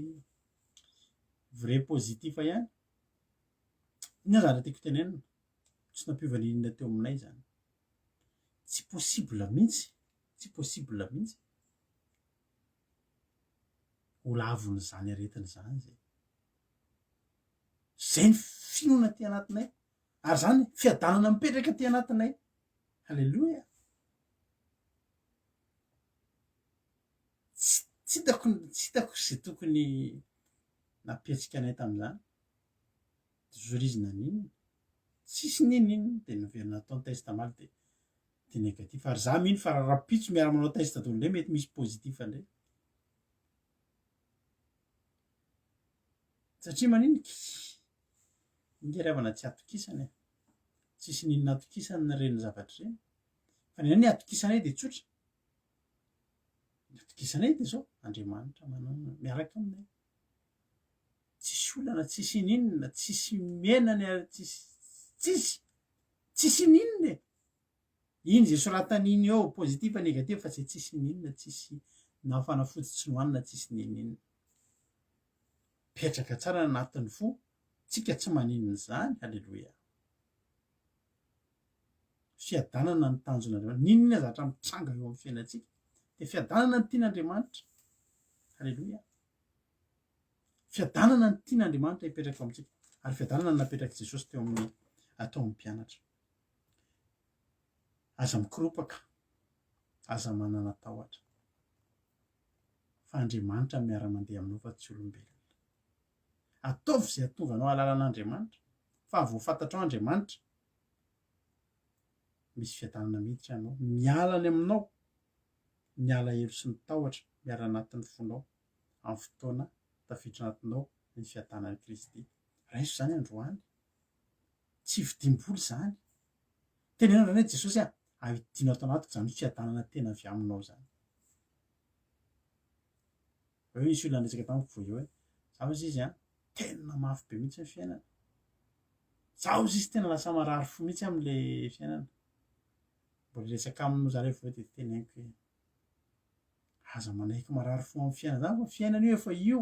vrai positif ihany ina zavatra tiako tenenina tsy nampiova ninona teo aminay zany tsy possible mihitsy ho lavony zany aretiny zany zay. Zay ny finoana ty anatinay, ary zany fiadanana mipetraka ty anatinay. Halleloia. Tsy hitako zay tokony napietsika anay tamin'izany. Zorizina ninona, tsisy ninina de naverina ataony test maly de négatif. Ary za mino fa raha rapitso miara manao test daholo ndray mety misy positif ndray. Satria maniniky ingeravana tsy atokisany e. Tsisy ninona atokisany na reny zavatra reny. Fa ny atokisanay de tsotra. Ny atokisanay de zao Andriamanitra manao miaraka aminay. Tsisy olana, tsisy ninona, tsisy menany ary tsisy ninona e. Iny zay soratan'iny eo pozitiva negativa fa tsisy ninona, tsisy na fanafody tsy nohanina, tsisy ninina. Petraka tsara anatin'ny fo, tsika tsy maninona zany. Halleloia. Fiadanana ny tanjon'Andriamanitra. Ninona zavatra mitranga eo amin'ny fiainantsika de fiadanana ny tian'Andriamanitra. Halleloia. Fiadanana ny tian'Andriamanitra hipetraka amintsika, ary fiadanana ny napetraka Jesosy teo amin'ny atao amin'ny mpianatra. Aza mikoropaka, aza manana tahotra, fa Andriamanitra miara-mandeha aminao fa tsy olombelona. Ataovy izay hahatonga anao hahalala an'Andriamanitra, fa voafantatra ao Andriamanitra, misy fiadanana miditra anao, miala any aminao, miala elo sy ny tahotra, miara anatin'ny fonao amin'ny fotoana tafiditra anatinao ny fiadanan'i Kristy. Raiso zany androany, tsy vidim-boly zany. Tenenao indray ny Jesosy avidinao ato anatiko zany fiadanana tena avy aminao zany. Hoe misy olona resaka tamiko vo eo hoe zaho izy tena mafy be mihitsy ny fiainana. Zaho izy tena lasa marary fo mihitsy amin'le fiainana. Mbola resaka amin'ny zareo vo de teneniko hoe aza manaiky marary fo amin'ny fiainana zany fa fiainana io efa io.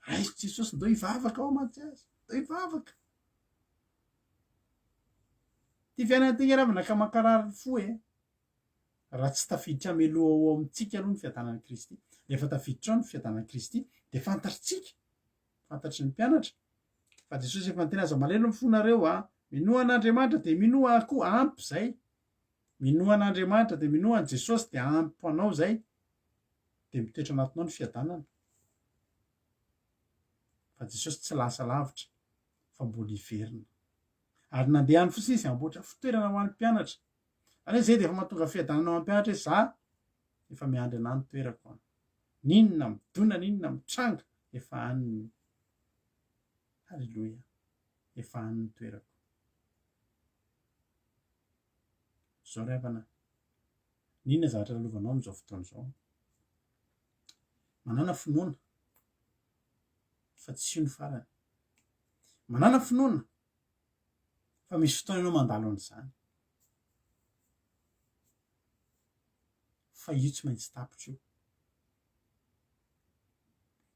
Raiso Jesosy ndao hivavaka ao Matiasy, ndao hivavaka. Ty fiainana ty ngeravana ka mankarary fo e. Raha tsy tafiditra melo ao amintsika aloha ny fiadanan'i Kristy. Rehefa tafiditra ao ny fiadanan'i Kristy de fantatritsika, fantatry ny mpianatra fa Jesosy efa niteny aza malelo ny fonareo minoa an'Andriamanitra de minoa akoa ampy zay. Minoa an'Andriamanitra de minoa an' Jesosy de ampy anao zay. De mitoetra anatinao ny fiadanana. Fa Jesosy tsy lasa lavitra fa mbola hiverina. Ary nandehany fotsiny izy amboatra fitoerana ho an'ny mpianatra. Ary zay de efa mahatonga fiadanana ho an'ny mpianatra hoe za efa miandry anahy ny toerako. Ninona midona, ninona mitranga, efa aniny. Halleloia. Efa aniny ny toerako. Zao ry havana, ninona zavatra lalovanao amin'izao fotoana izao? Manana finoana fa tsy io ny farany. Manana finoana fa misy fotoana ianao mandalo an'izany. Fa io tsy maintsy tapitra io.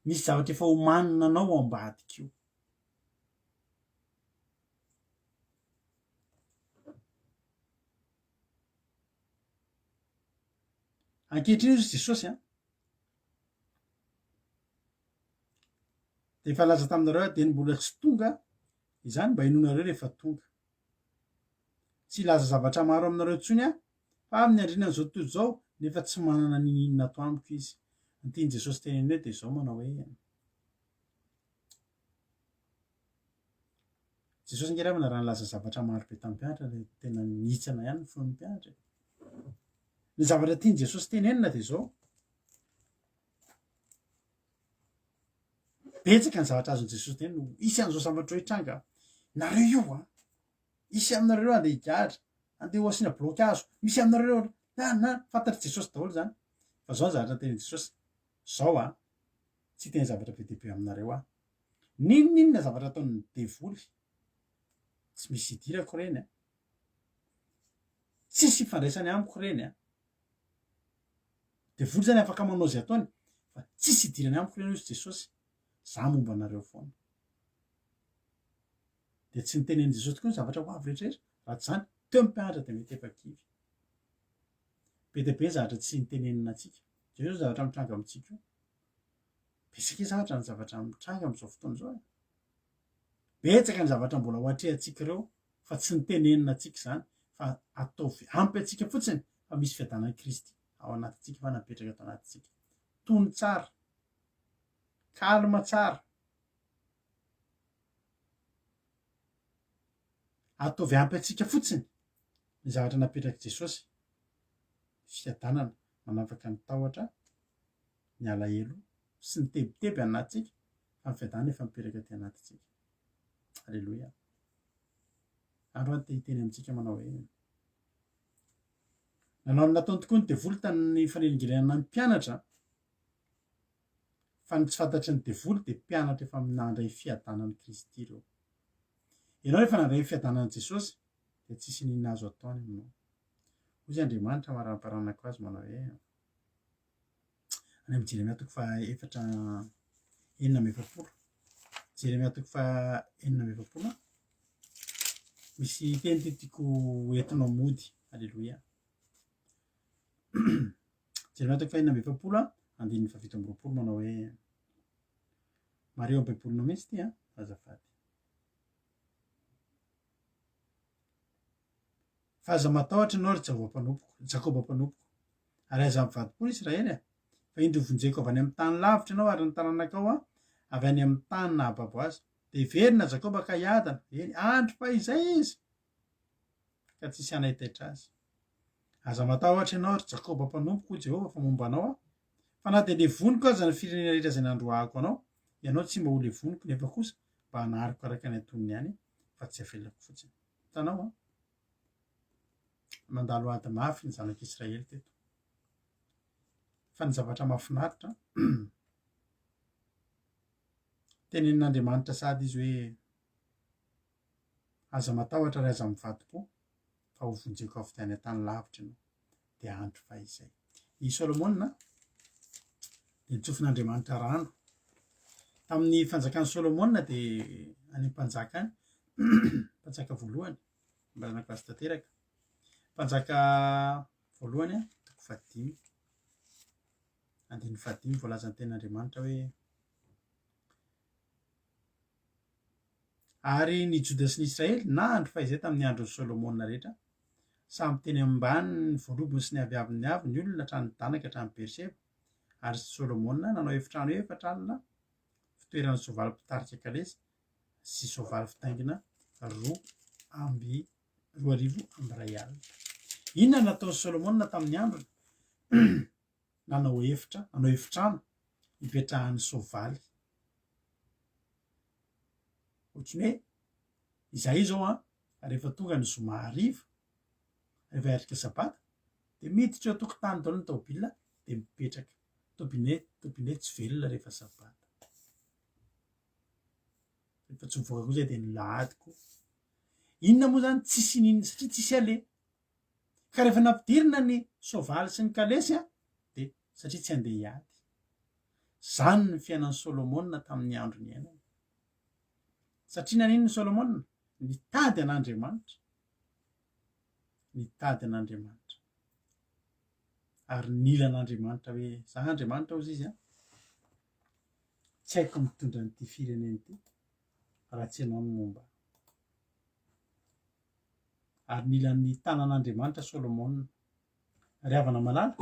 Misy zavatra efa homanina anao ao ambadika io. Ankehitriny izy Jesosy de efa laza taminareo de ny mbola tsy tonga izany mba hinonareo rehefa tonga. Tsy laza zavatra maro aminareo intsony fa amin'ny andrinan'izao tontolo izao nefa tsy manana ninona atao amiko izy. Ny tiany Jesosy teneneo de zao manao hoe Jesosy ngeravana raha nilaza zavatra maro be tamin'ny mpianatra le tena nihitsana ihany ny fon'ny mpianatra. Ny zavatra tiany Jesosy tenenina de zao. Betsaka ny zavatra azon'i Jesosy tenenina. Isy an'izao zavatra hoe tranga. Nareo io isy aminareo andeha higatra, andeha ho asiana blokazo. Misy aminareo na fantatry Jesosy daholo zany. Fa zao ny zavatra tenen'i Jesosy. Zao tsy tena zavatra be dia be aminareo Ninona zavatra ataon'ny devoly. Tsy misy idirako reny tsisy ifandraisany amiko reny Devoly zany afaka manao zay ataony fa tsisy idirany amiko reny izy Jesosy. Za momba anareo foana. De tsy nitenen'i Jesosy tokoa ny zavatra ho avy rehetrarehetra. Raha tsy zany teo amin'ny mpianatra de mety efa kivy. Be dia be zavatra tsy nitenenina antsika. Jesosy zavatra mitranga amintsika io. Betsaka zavatra ny zavatra mitranga am'izao fotoana zao e. Betsaka ny zavatra mbola hoatrehantsika ireo fa tsy nitenenina antsika zany fa ataovy ampy antsika fotsiny fa misy fiadanan'i Kristy ao anatintsika fa napetraka ato anatintsika. Tony tsara, kalma tsara, ataovy ampy antsika fotsiny ny zavatra napetraky Jesosy. Fiadanana manavaka ny tahotra, ny alahelo sy ny tebiteby anatintsika fa ny fiadanana efa mipetraka aty anatintsika. Alleloia. Androany te hiteny amintsika manao hoe nanao nataony tokoa ny devoly tamin'ny fanelingelenana ny mpianatra fa ny tsy fantatry ny devoly dia mpianatra efa nandray fiadanan'i Kristy ireo. Ianao rehefa nandray fiadanan'i Jesosy dia tsisy ninona azo ataony aminao. Hoy Andriamanitra maramparana azy manao hoe any amin'ny Jeremia toko fa efatra enina amby efapolo. Jeremia toko fa enina amby efapolo misy teny tiatiako entinao mody. Alleloia. Jeremia toko fa enina amby efapolo andininy fafito amby roapolo manao hoe mareo am-baibolinao mihitsy ty azafady. Fa aza matahotra ianao ry Jakoba mpanompoka, ary aza mivadipolo Israely fa indrovonjeko avy any amin'ny tany lavitra ianao ary ny tanànakao avy any amin'ny tany nahababo azy. Dia verina Jakoba ka hiadana, eny andro fa izay izy ka tsisy anahitaitra azy. Aza matahotra ianao ry Jakoba mpanompoka Jehovah fa momba anao fa na dia le voniko aza ny firenena rehetra izay nandroahako anao, ianao tsy mba ho le voniko nefa kosa mba hanariko araka ny antonony ihany fa tsy avelako fotsiny. Hitanao mandalo ady mafy ny zanak'Israely teto. Fa ny zavatra mahafinaritra tenenin'Andriamanitra sady izy hoe aza matahotra ary aza mivadi-po fa ho vonjeko avy tany an-tany lavitra ianao dia andro fa izay. I Solomonina dia nitsofin'Andriamanitra rano. Tamin'ny fanjakan'i Solomonina dia any mpanjaka any mpanjaka voalohany mba nakazy tanteraka. Mpanjaka voalohany toko fahadimy andininy fahadimy voalaza ny tenin'Andriamanitra hoe ary ny Joda sy ny Israely nandro fa izay tamin'ny andron'ny Solomonina rehetra samy teny ambany ny voalobony sy ny aviaviny avy ny olona hatrany danaka hatrany Berseba. Ary Solomonina nanao efitrano efatra alina fitoeran'ny soavaly mpitarika kalesa sy soavaly fitaingina roa arivo amby ray alina. Inona nataon'i Solomonina tamin'ny androny? Nanao efitrano hipetrahan'ny soavaly. Ohatriny hoe izay zao rehefa tonga ny zoma hariva, rehefa hiatrika sabata dia miditra eo tokotany daholo ny tômôbilina dia mipetraka. Tômôbilina tsy velona rehefa sabata. Rehefa tsy mivoaka koa izay dia nilahadiko. Inona moa zany tsisy ninona satria tsisy ale. Ka rehefa nampidirina ny soavaly sy ny kalesy dia satria tsy handeha hiady. Zany ny fiainan'i Solomonina tamin'ny andro ny iainana. Satria nanino ny Solomonina? Nitady an'Andriamanitra. Nitady an'Andriamanitra. Ary nila an'Andriamanitra hoe za Andriamanitra hozy izy tsy haiko mitondra n'ity firenena ity raha tsy ianao no momba. Ary nila ny tanan'Andriamanitra Solomonina. Ry havana malala,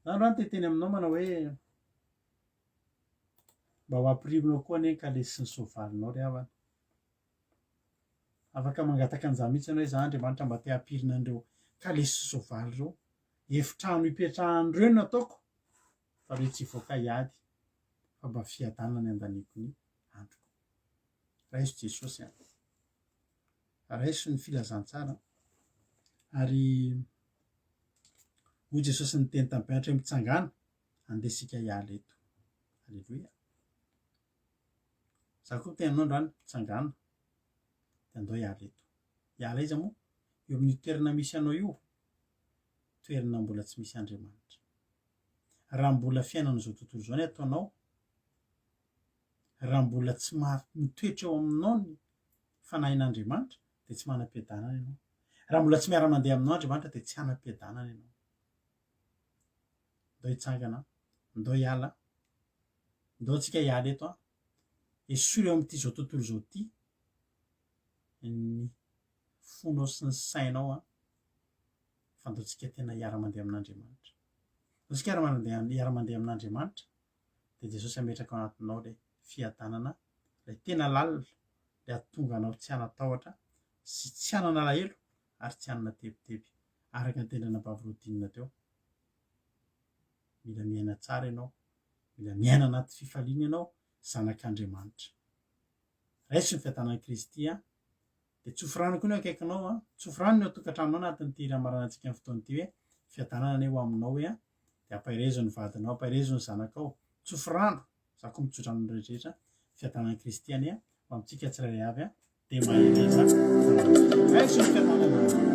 androany te teny aminao manao hoe mba ho ampirivinao koa ane kalesy sy ny soavalinao ry havana. Afaka mangataka an'izany mihitsy ianao hoe za Andriamanitra mba te hampirina an'ireo kalesy sy soavaly ireo. Efitrano hipetrahan'ireo no ataoko fa ireo tsy voaka hiady fa mba fiadanana ny andaniko ny androko. Raiso Jesosy raiso ny filazantsara. Ary hoy Jesosy ny teny tamin'ny mpianatra hoe mitsangana andesika hiala eto. Alleloia. Za koa tenanao androany mitsangana dia andao hiala eto. Hiala iza moa? Eo amin'ny toerana misy anao io, toerana mbola tsy misy Andriamanitra. Raha mbola fiainana izao tontolo izao ny ataonao, raha mbola tsy mitoetra eo aminao ny fanahin'Andriamanitra dia tsy manam-piadanana ianao. Raha mbola tsy miara-mandeha aminao Andriamanitra dia tsy hanam-piadanana ianao. Andao hitsangana, andao hiala ndao antsika hialy eto a esory eo am'ity zao tontolo zao ty ny fonao sy ny sainao a fandaontsika tena hiara-mandeha amin'Andriamanitra. Antsika hiara-mandeha amin'Andriamanitra de Jesosy ametraka ao anatinao le fiadanana lay tena lalina le atonga anao tsy hanatahotra sy tsy hanana alahelo ary tsy hanana tebiteby araka ny tendrena bavirodinina teo. Mila miaina tsara ianao, mila miaina anaty fifaliana ianao zanak'Andriamanitra. Raiso ny fiadanan'i Kristy a de tsofirano koa ny eo akaikinao a, tsofirano ny eo tokantrano anatin'ity ramaranantsika ny fotoana ity hoe fiadanana ny eo aminao hoe a de ampahirezo ny vadinao, ampahirezo ny zanakao, tsofirano za koa mitsotra amin'ny rehetrarehetra fiadanan'i Kristy any a ho amintsika tsirairay avy a de mahireza raiso ny fiadanana.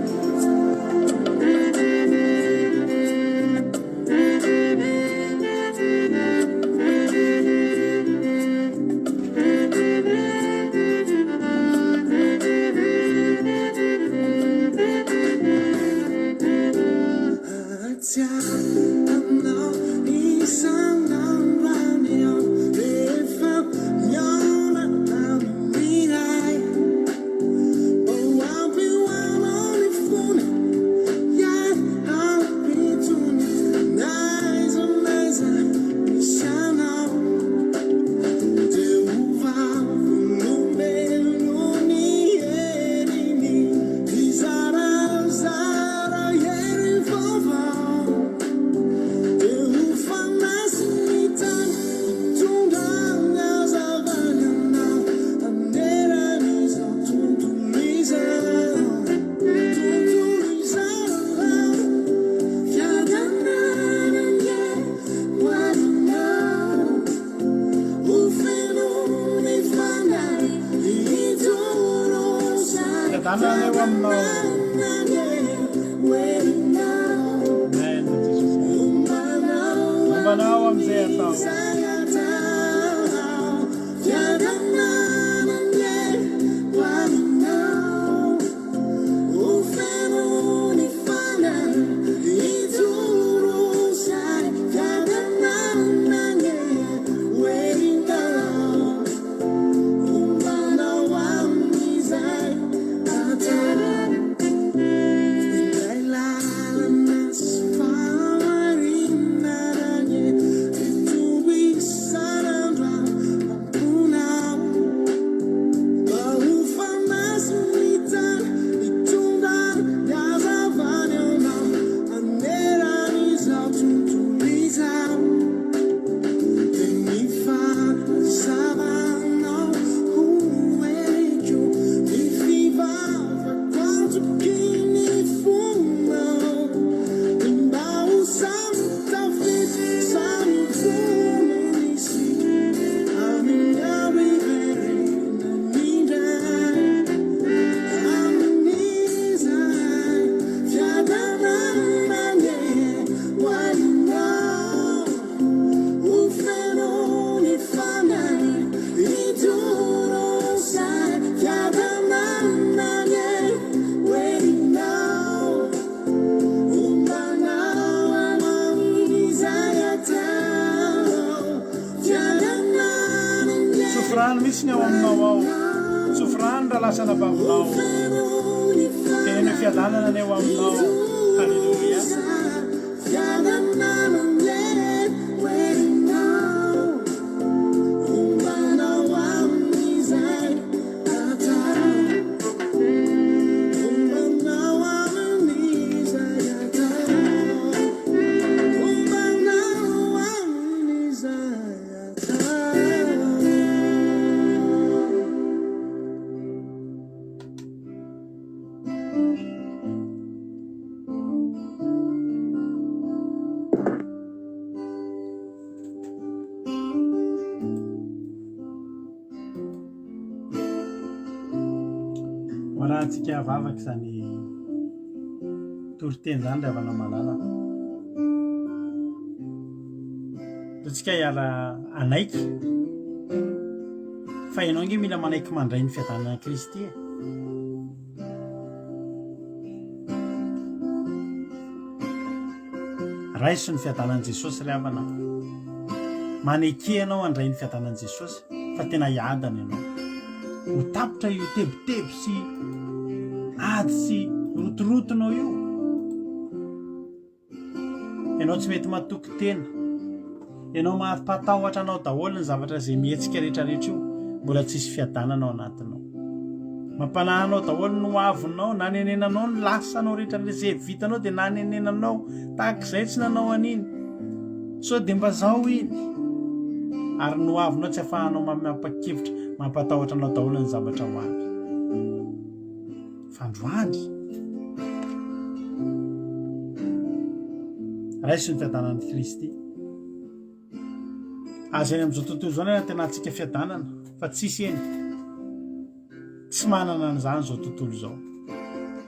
Misy ny ao aminao ao tsofirano raha lasa nabavinao tena fiadanana ny eo aminao. Halleluja. Rahantsika vavaka izany toriteny zany ry havana malala. Antsika hiala anaiky fa ianao nge mila manaiky mandray ny fiadanana Kristy e. Raiso ny fiadanan'i Jesosy ry havana. maneke ianao andray ny fiadanan'i Jesosy fa tena hiadana ianao ho tapitra io tebotebo sy ady sy rotorotonao io ianao tsy mety matoky tena ianao mampatahotra anao daholo ny zavatra izay mihetsika rehetrarehetra io mbola tsisy fiadanana ao anatinao mampalahanao daholo no avonao nanenenanao ny lasanao rehetrarehetra izay vitanao dia nanenenanao tahak'izay tsy nanao an'iny so dia mba zao iny ary no avonao tsy ahafahanao mampakevitra mampatahotra anao daholo ny zavatra ho avy fandroany raisy ny fiadanan'i Kristy aza eny amin'izao tontolo izao na tena antsika fiadanana fa tsisy eny tsy manana an'izany izao tontolo izao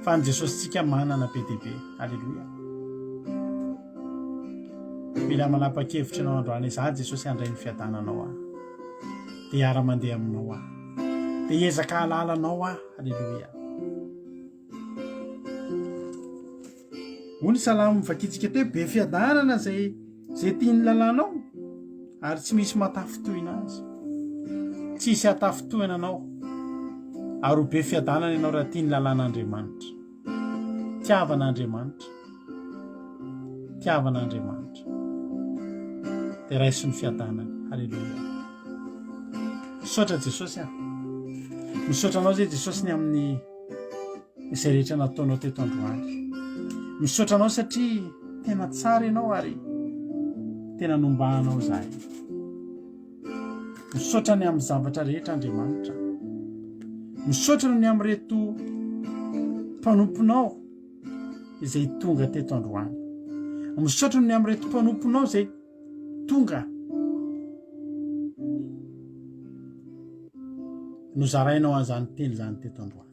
fa ny Jesosy tsika manana be dia be alleloia mila manapa-kevitra ianao androany izaho Jesosy handray ny fiadananao aho dia hiara-mandeha aminao aho dia hiezaka halalanao aho alleloia hoy ny salamo mivakitsika teo be fiadanana zay tiany lalànao ary tsy misy matafitohina azy tsisy hatafitohina anao ary ho be fiadanana ianao raha tiany lalàn'Andriamanitra tiavan'Andriamanitra dia raiso ny fiadanana alleloia misaotra Jesosy aho misaotra anao zay Jesosy ny amin'ny izay rehetra nataonao teto androany misaotra anao satria tena tsara ianao ary tena nombahanao zahay misaotra ny amin'ny zavatra rehetra Andriamanitra misaotra ny amin'ny reto mpanomponao izay tonga teto androany misaotra ny amin'ny reto mpanomponao izay tonga nozarainao an'izany teny zany teto androany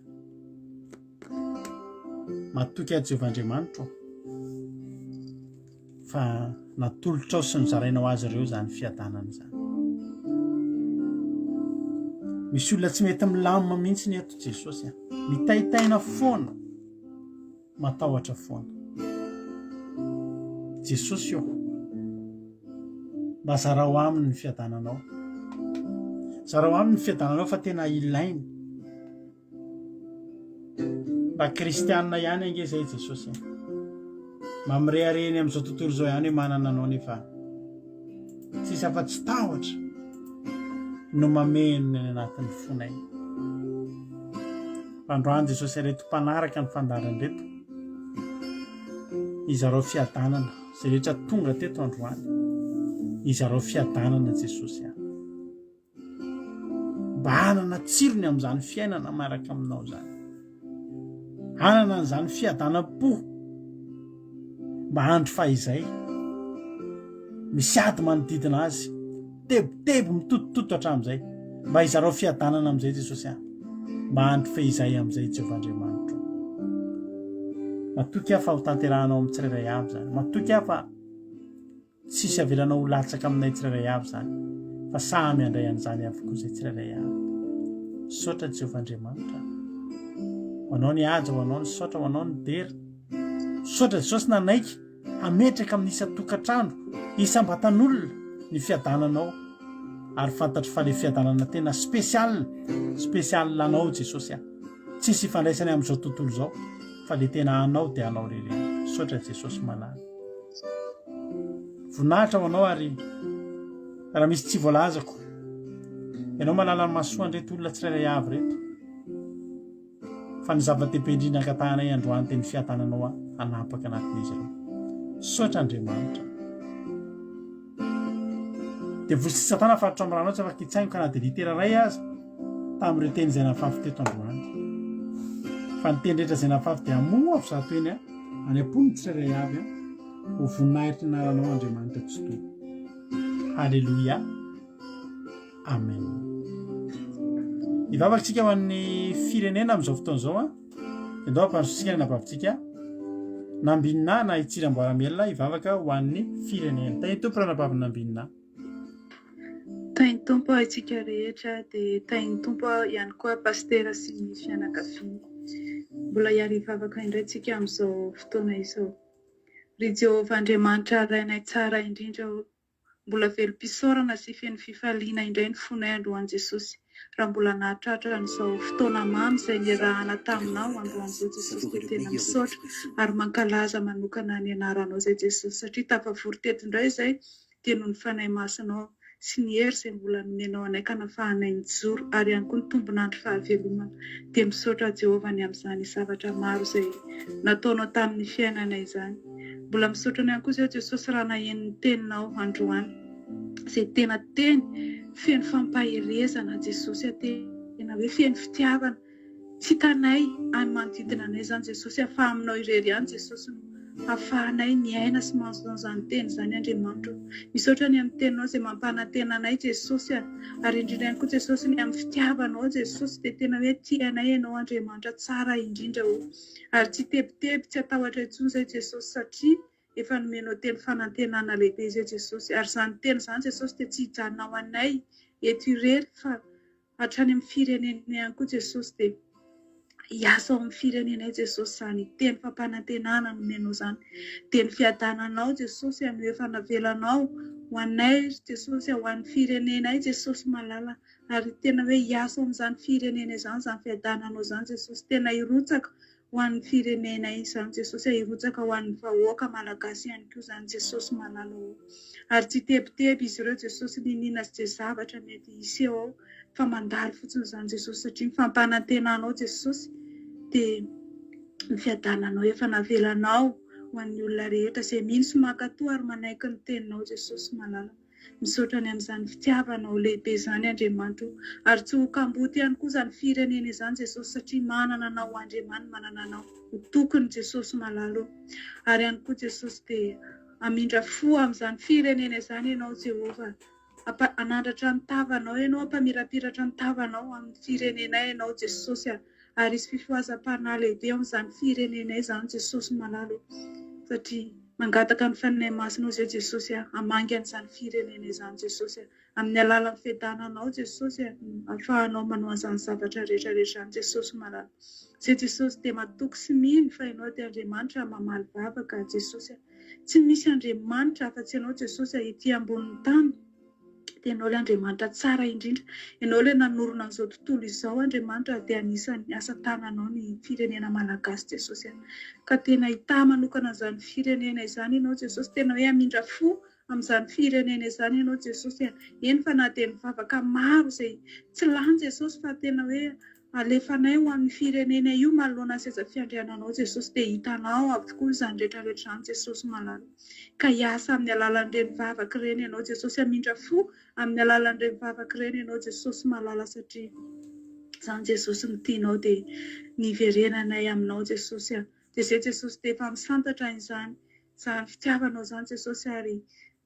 matoky ahy Jehovahandriamanitra fa natolotra ao sy nozarainao azy ireo zany fiadanana zany misy olona tsy mety milamina mihitsy ny eto Jesosy mitahitaina foana matahotra foana Jesosy io mba zarao aminy ny fiadananao zarao aminy ny fiadananao fa tena ilainy mba kristianina ihany ange zay Jesosy mamirehireny amin'izao tontolo izao ihany hoe manana anao nefa tsisy afa-tsy tahotra no mameno ny anatin'ny fonay androany Jesosy reto mpanaraka ny fandarany reto izarao fiadanana zay rehetra tonga teto androany izarao fiadanana Jesosy mba hanana tsirony amin'izany fiainana maraka aminao zany hanana n'izany fiadanam-po mba handro fahizay misy ady manodidina azy tebotebo mitotototo hatramin'izay mba izarao fiadanana amin'izay Jesosy mba handro fahizay amin'izay Jehovahandriamanitra matoky aho fa ho tanterahanao amin'ny tsirairay avy zany matoky aho fa tsisy avelanao ho latsaka aminay tsirairay avy zany fa samy handray an'izany avokoa izay tsirairay avy saotra Jehovahandriamanitra ho anao ny haja ho anao ny saotra ho anao ny dery saotra Jesosy nanaiky hametraka amin'ny isa-tokantrano isam-batan'olona ny fiadananao ary fantatro fa le fiadanana tena spesial anao Jesosy tsisy ifandraisany amin'izao tontolo izao fa le tena anao dia anao rereny saotra Jesosy malala voninahitra ho anao ary raha misy tsy voalazako ianao malala ny masoa reto olona tsirairay avy reto fa ny zava-dehibe indrindra ankatahanay androany teny fiadananao hanapaka anatin'izy ireo saotra Andriamanitra dia vosi Satana faritra amin'ranao tsy afaka hitsaingo ka na dia litera ray aza tamin'ireo teny izay nafafy teto androany fa ny teny rehetra izay nafafy dia amoa avy zato eny any am-pony tsirairay avy ho voninahitra ny anaranao Andriamanitra tsy toy halleloia amen ivavakantsika ho an'ny firenena amin'izao fotoana izao endao ampanositsika ny nabavintsika nambinina na hitsiram-boaramelona ivavaka ho an'ny firenena tainy tompo raha nabaviny nambinina tainy tompo itsika rehetra dia tainy tompo ihany koa pastera sy ny fianakaviana mbola hiary hivavaka indray tsika amin'izao fotoana izao ry Jehovahandriamanitra rainay tsara indrindra mbola velom-pisaorana sy feno fifaliana indray ny fonay androany Jesosy. Raha mbola nahatratra n'izao fotoana mamy izay niarahana taminao androan'izao Jesosy dia tena misaotra ary mankalaza manokana ny anaranao izay Jesosy, satria tafavory teto indray izay dia noho ny fanahy masonao sy ny hery izay mbola nomenao anay ka nafahanay nijoro ary ihany koa ny tombonandro fahavelomana. Dia misaotra Jehovah ny amin'izany zavatra maro izay nataonao tamin'ny fiainanay izany. Mbola misaotra ihany koa izay Jesosy raha naheno ny teninao androany izay tena teny feno fampahirezana Jesosy, tena hoe feno fitiavana. Tsy hitanay any manodidina anay izany Jesosy, afa aminao irery ihany Jesosy no ahafahanay miaina sy manao izany teny izany Andriamanitra. Misaotra ny amin'ny teninao izay mampanantena anay Jesosy, ary indrindra ihany koa Jesosy ny amin'ny fitiavanao Jesosy dia tena hoe tianay ianao Andriamanitra tsara indrindra ary tsy tebiteby, tsy atahotra intsony izay Jesosy, satria efa nomenao teny fanantenana lehibe izay Jesosy, ary izany teny izany Jesosy dia tsy hijanona ho anay eto irery fa hatrany amin'ny firenena ihany koa Jesosy, dia hiasa ao amin'ny firenenay Jesosy izany teny fampanantenana nomenao izany, teny fiadananao Jesosy amin'ny efa navelanao ho anay Jesosy, ho an'ny firenenay Jesosy malala, ary tena hoe hiasa ao amin'izany firenena izany, izany fiadananao izany Jesosy, tena hirotsaka ho an'ny firenenay izany Jesosy, hirotsaka ho an'ny vahoaka malagasy ihany koa izany Jesosy malala ary tsy tebiteby izy ireo Jesosy ninina sy izay zavatra mety hisy eo ao, fa mandalo fotsiny izany Jesosy, satria ny fampanantenanao Jesosy dia ny fiadananao efa navelanao ho an'ny olona rehetra izay mino sy mankatoa ary manaiky ny teninao Jesosy malala. Misaotra ny amin'izany fitiavanao lehibe izany Andriamanitra, ary tsy ho kamboty ihany koa izany firenena izany Jesosy, satria manana anao Andriamanitra, manana anao ho tokony Jesosy malala. Ary ihany koa Jesosy dia amindra fo amin'izany firenena izany ianao Jehovah, anandratra ny tavanao ianao, ampamirapiratra ny tavanao amin'ny firenenay ianao Jesosy, ary isy fifohazam-panahy lehibe amin'izany firenenay izany Jesosy malala, satria mangataka ny fanahy masonao izay Jesosy, hamangy an'izany firenena izany Jesosy, amin'ny alalan'ny fiadananao Jesosy, ahafahanao manao an'izany zavatra rehetrarehetra any Jesosy malala. Izay Jesosy dia matoky sy mino fa ianao dia Andriamanitra mamaly vavaka Jesosy, tsy misy Andriamanitra afa-tsy ianao Jesosy ety ambonin'ny tany. Dia ianao ilay Andriamanitra tsara indrindra, ianao ilay nanorona an'izao tontolo izao Andriamanitra, dia anisan'ny asa tananao ny firenena malagasy Jesosy, ka tena hita manokana izany firenena izany ianao Jesosy, tena hoe hamindra fo amin'izany firenena izany ianao Jesosy, eny fa na dia ny vavaka maro izay tsy lany Jesosy, fa tena hoe alefanay ho amin'ny firenena io manoloana ny seza fiandriananao Jesosy, dia hitanao avokoa izany rehetrarehetra izany Jesosy malala, ka hiasa amin'ny alalan'ireny vavaka ireny ianao Jesosy, hamindra fo amin'ny alalan'ireny vavaka ireny ianao Jesosy malala, satria izany Jesosy ny tianao dia niverenanay aminao Jesosy, dia izay Jesosy dia efa misantatra izany fitiavanao izany Jesosy, ary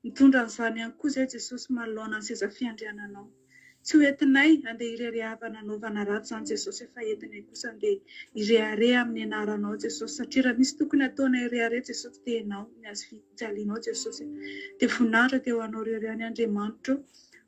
mitondra an'izany ihany koa izay Jesosy manoloana ny seza fiandriananao. Tsy ho entinay andeha ireharehavana anaovana ratsy izany Jesosy, efa entinay kosa andeha irehareha amin'ny anaranao Jesosy, satria raha misy tokony ataonay irehareha Jesosy dia ianao ny azo fijalianao Jesosy, dia voninahitra teo anao irery ihany Andriamanitra.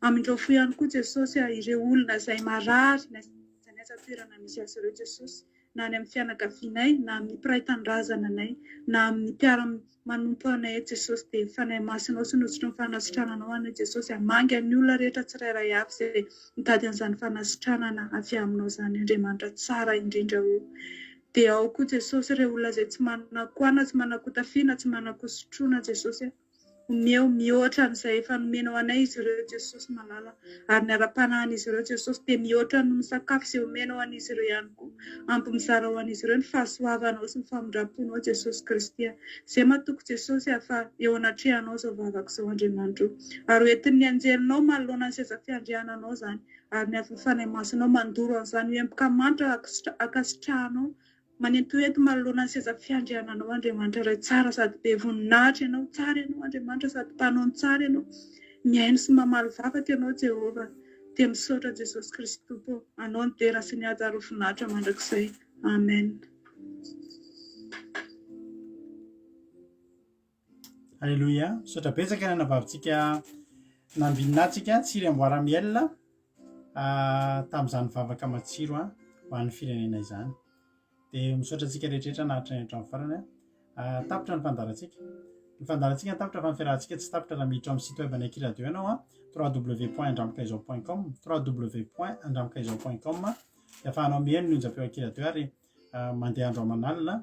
Amindreo fo ihany koa Jesosy ireo olona izay marary na aiza toerana misy azy ireo Jesosy, na any amin'ny fianakavianay, na amin'ny mpiray tandrazananay, na amin'ny mpiara-manompo anay Jesosy, dia fanahy masonao sy noditra ny fanasitrananao anay Jesosy, hamangy ny olona rehetra tsirairay avy izay mitady an'izany fanasitranana avy aminao izany Andriamanitra tsara indrindra. Dia ao koa Jesosy ireo olona izay tsy manako-ana, tsy manako-tafiana, tsy manako-sotroina Jesosy, omeo mihoatra n'izay efa nomenao anay izy ireo Jesosy malala, ary ny ara-panahin'izy ireo Jesosy dia mihoatra noho ny sakafo izay omenao an'izy ireo ihany koa, ampy mizara ho an'izy ireo ny fahasoavanao sy ny famindraponao Jesosy Kristy, izay matoky Jesosy afa eo anatrehanao izao vavaka izao Andriamanitra, ary hoentin'ny anjelinao manoloana ny seza fiandriananao izany, ary ny avy fanahy masonao mandoro an'izany empoka mantra akasitrahanao, manentoento manoloana ny seza fiandriananao Andriamanitra iray tsara, sady be voninahitra ianao, tsara ianao Andriamanitra, sady mpanao tsara ianao, miaino sy mamaly vavaka ianao Jehovah. Dia misaotra Jesosy Kristy Tompo, anao ny dera sy ny haja ary voninahitra mandrakizay. Amen. Alleluia. Misaotra betsaka ny anavavintsika nambininatsika tsiry amboara-mielona tamin'izany vavaka matsiro ho an'ny firenena izany. Dia misaotra antsika rehetrarehetra nahatra ny hatramin'ny farany, tapitra ny fandarantsika ny fandarantsika tapitra fa nyfiarahantsika tsy tapitra raha miditra amin'ny site web ny akiradio ianao a www.andramakaizao.com www.andramakaizao.com dia afahanao miheno ny onjam-peo akiradio ary mandeha andro aman'alina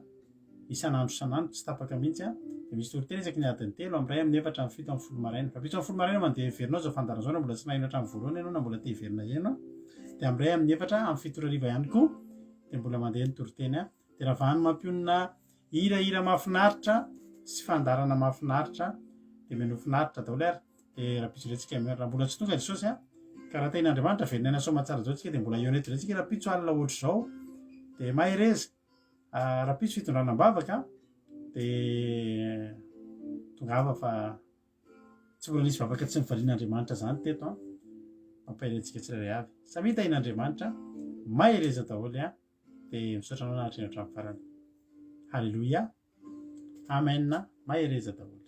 isan'andro tsy tapaka mihitsy a dia misy toriteny isaky ny adiny 3 amin'ny 1 amin'ny 4 amin'ny 7 amin'ny 10 maraina fa 7 amin'ny 10 maraina mandeha heverinao zao fandaran'izao na mbola tsy nahino hatramin'ny voalohany ianao na mbola te hiverina ianao dia amin'ny 1 amin'ny 4 amin'ny 7 hariva ihany koa dia mbola mandeha ny toriteny a dia raha vahany mampionina hirahira mahafinaritra sy fandarana mahafinaritra dia meno finaritra daholo ary dia raha pitso irentsika raha mbola tsy tonga Jesosy a ka raha ten'Andriamanitra verenena somatsara zao tsika dia mbola eo neto irentsika raha pitso alina ohatr' izao dia mahereza raha pitso fitondranam-bavaka dia tongava fa tsy mbola nisy vavaka tsy mivalian'Andriamanitra zany teto a mampaherentsika tsirairay avy samy hitahin'Andriamanitra mahereza daholo a dia misaotra anao nahatreny hatramin'ny farany halleloia amen mahereza daholo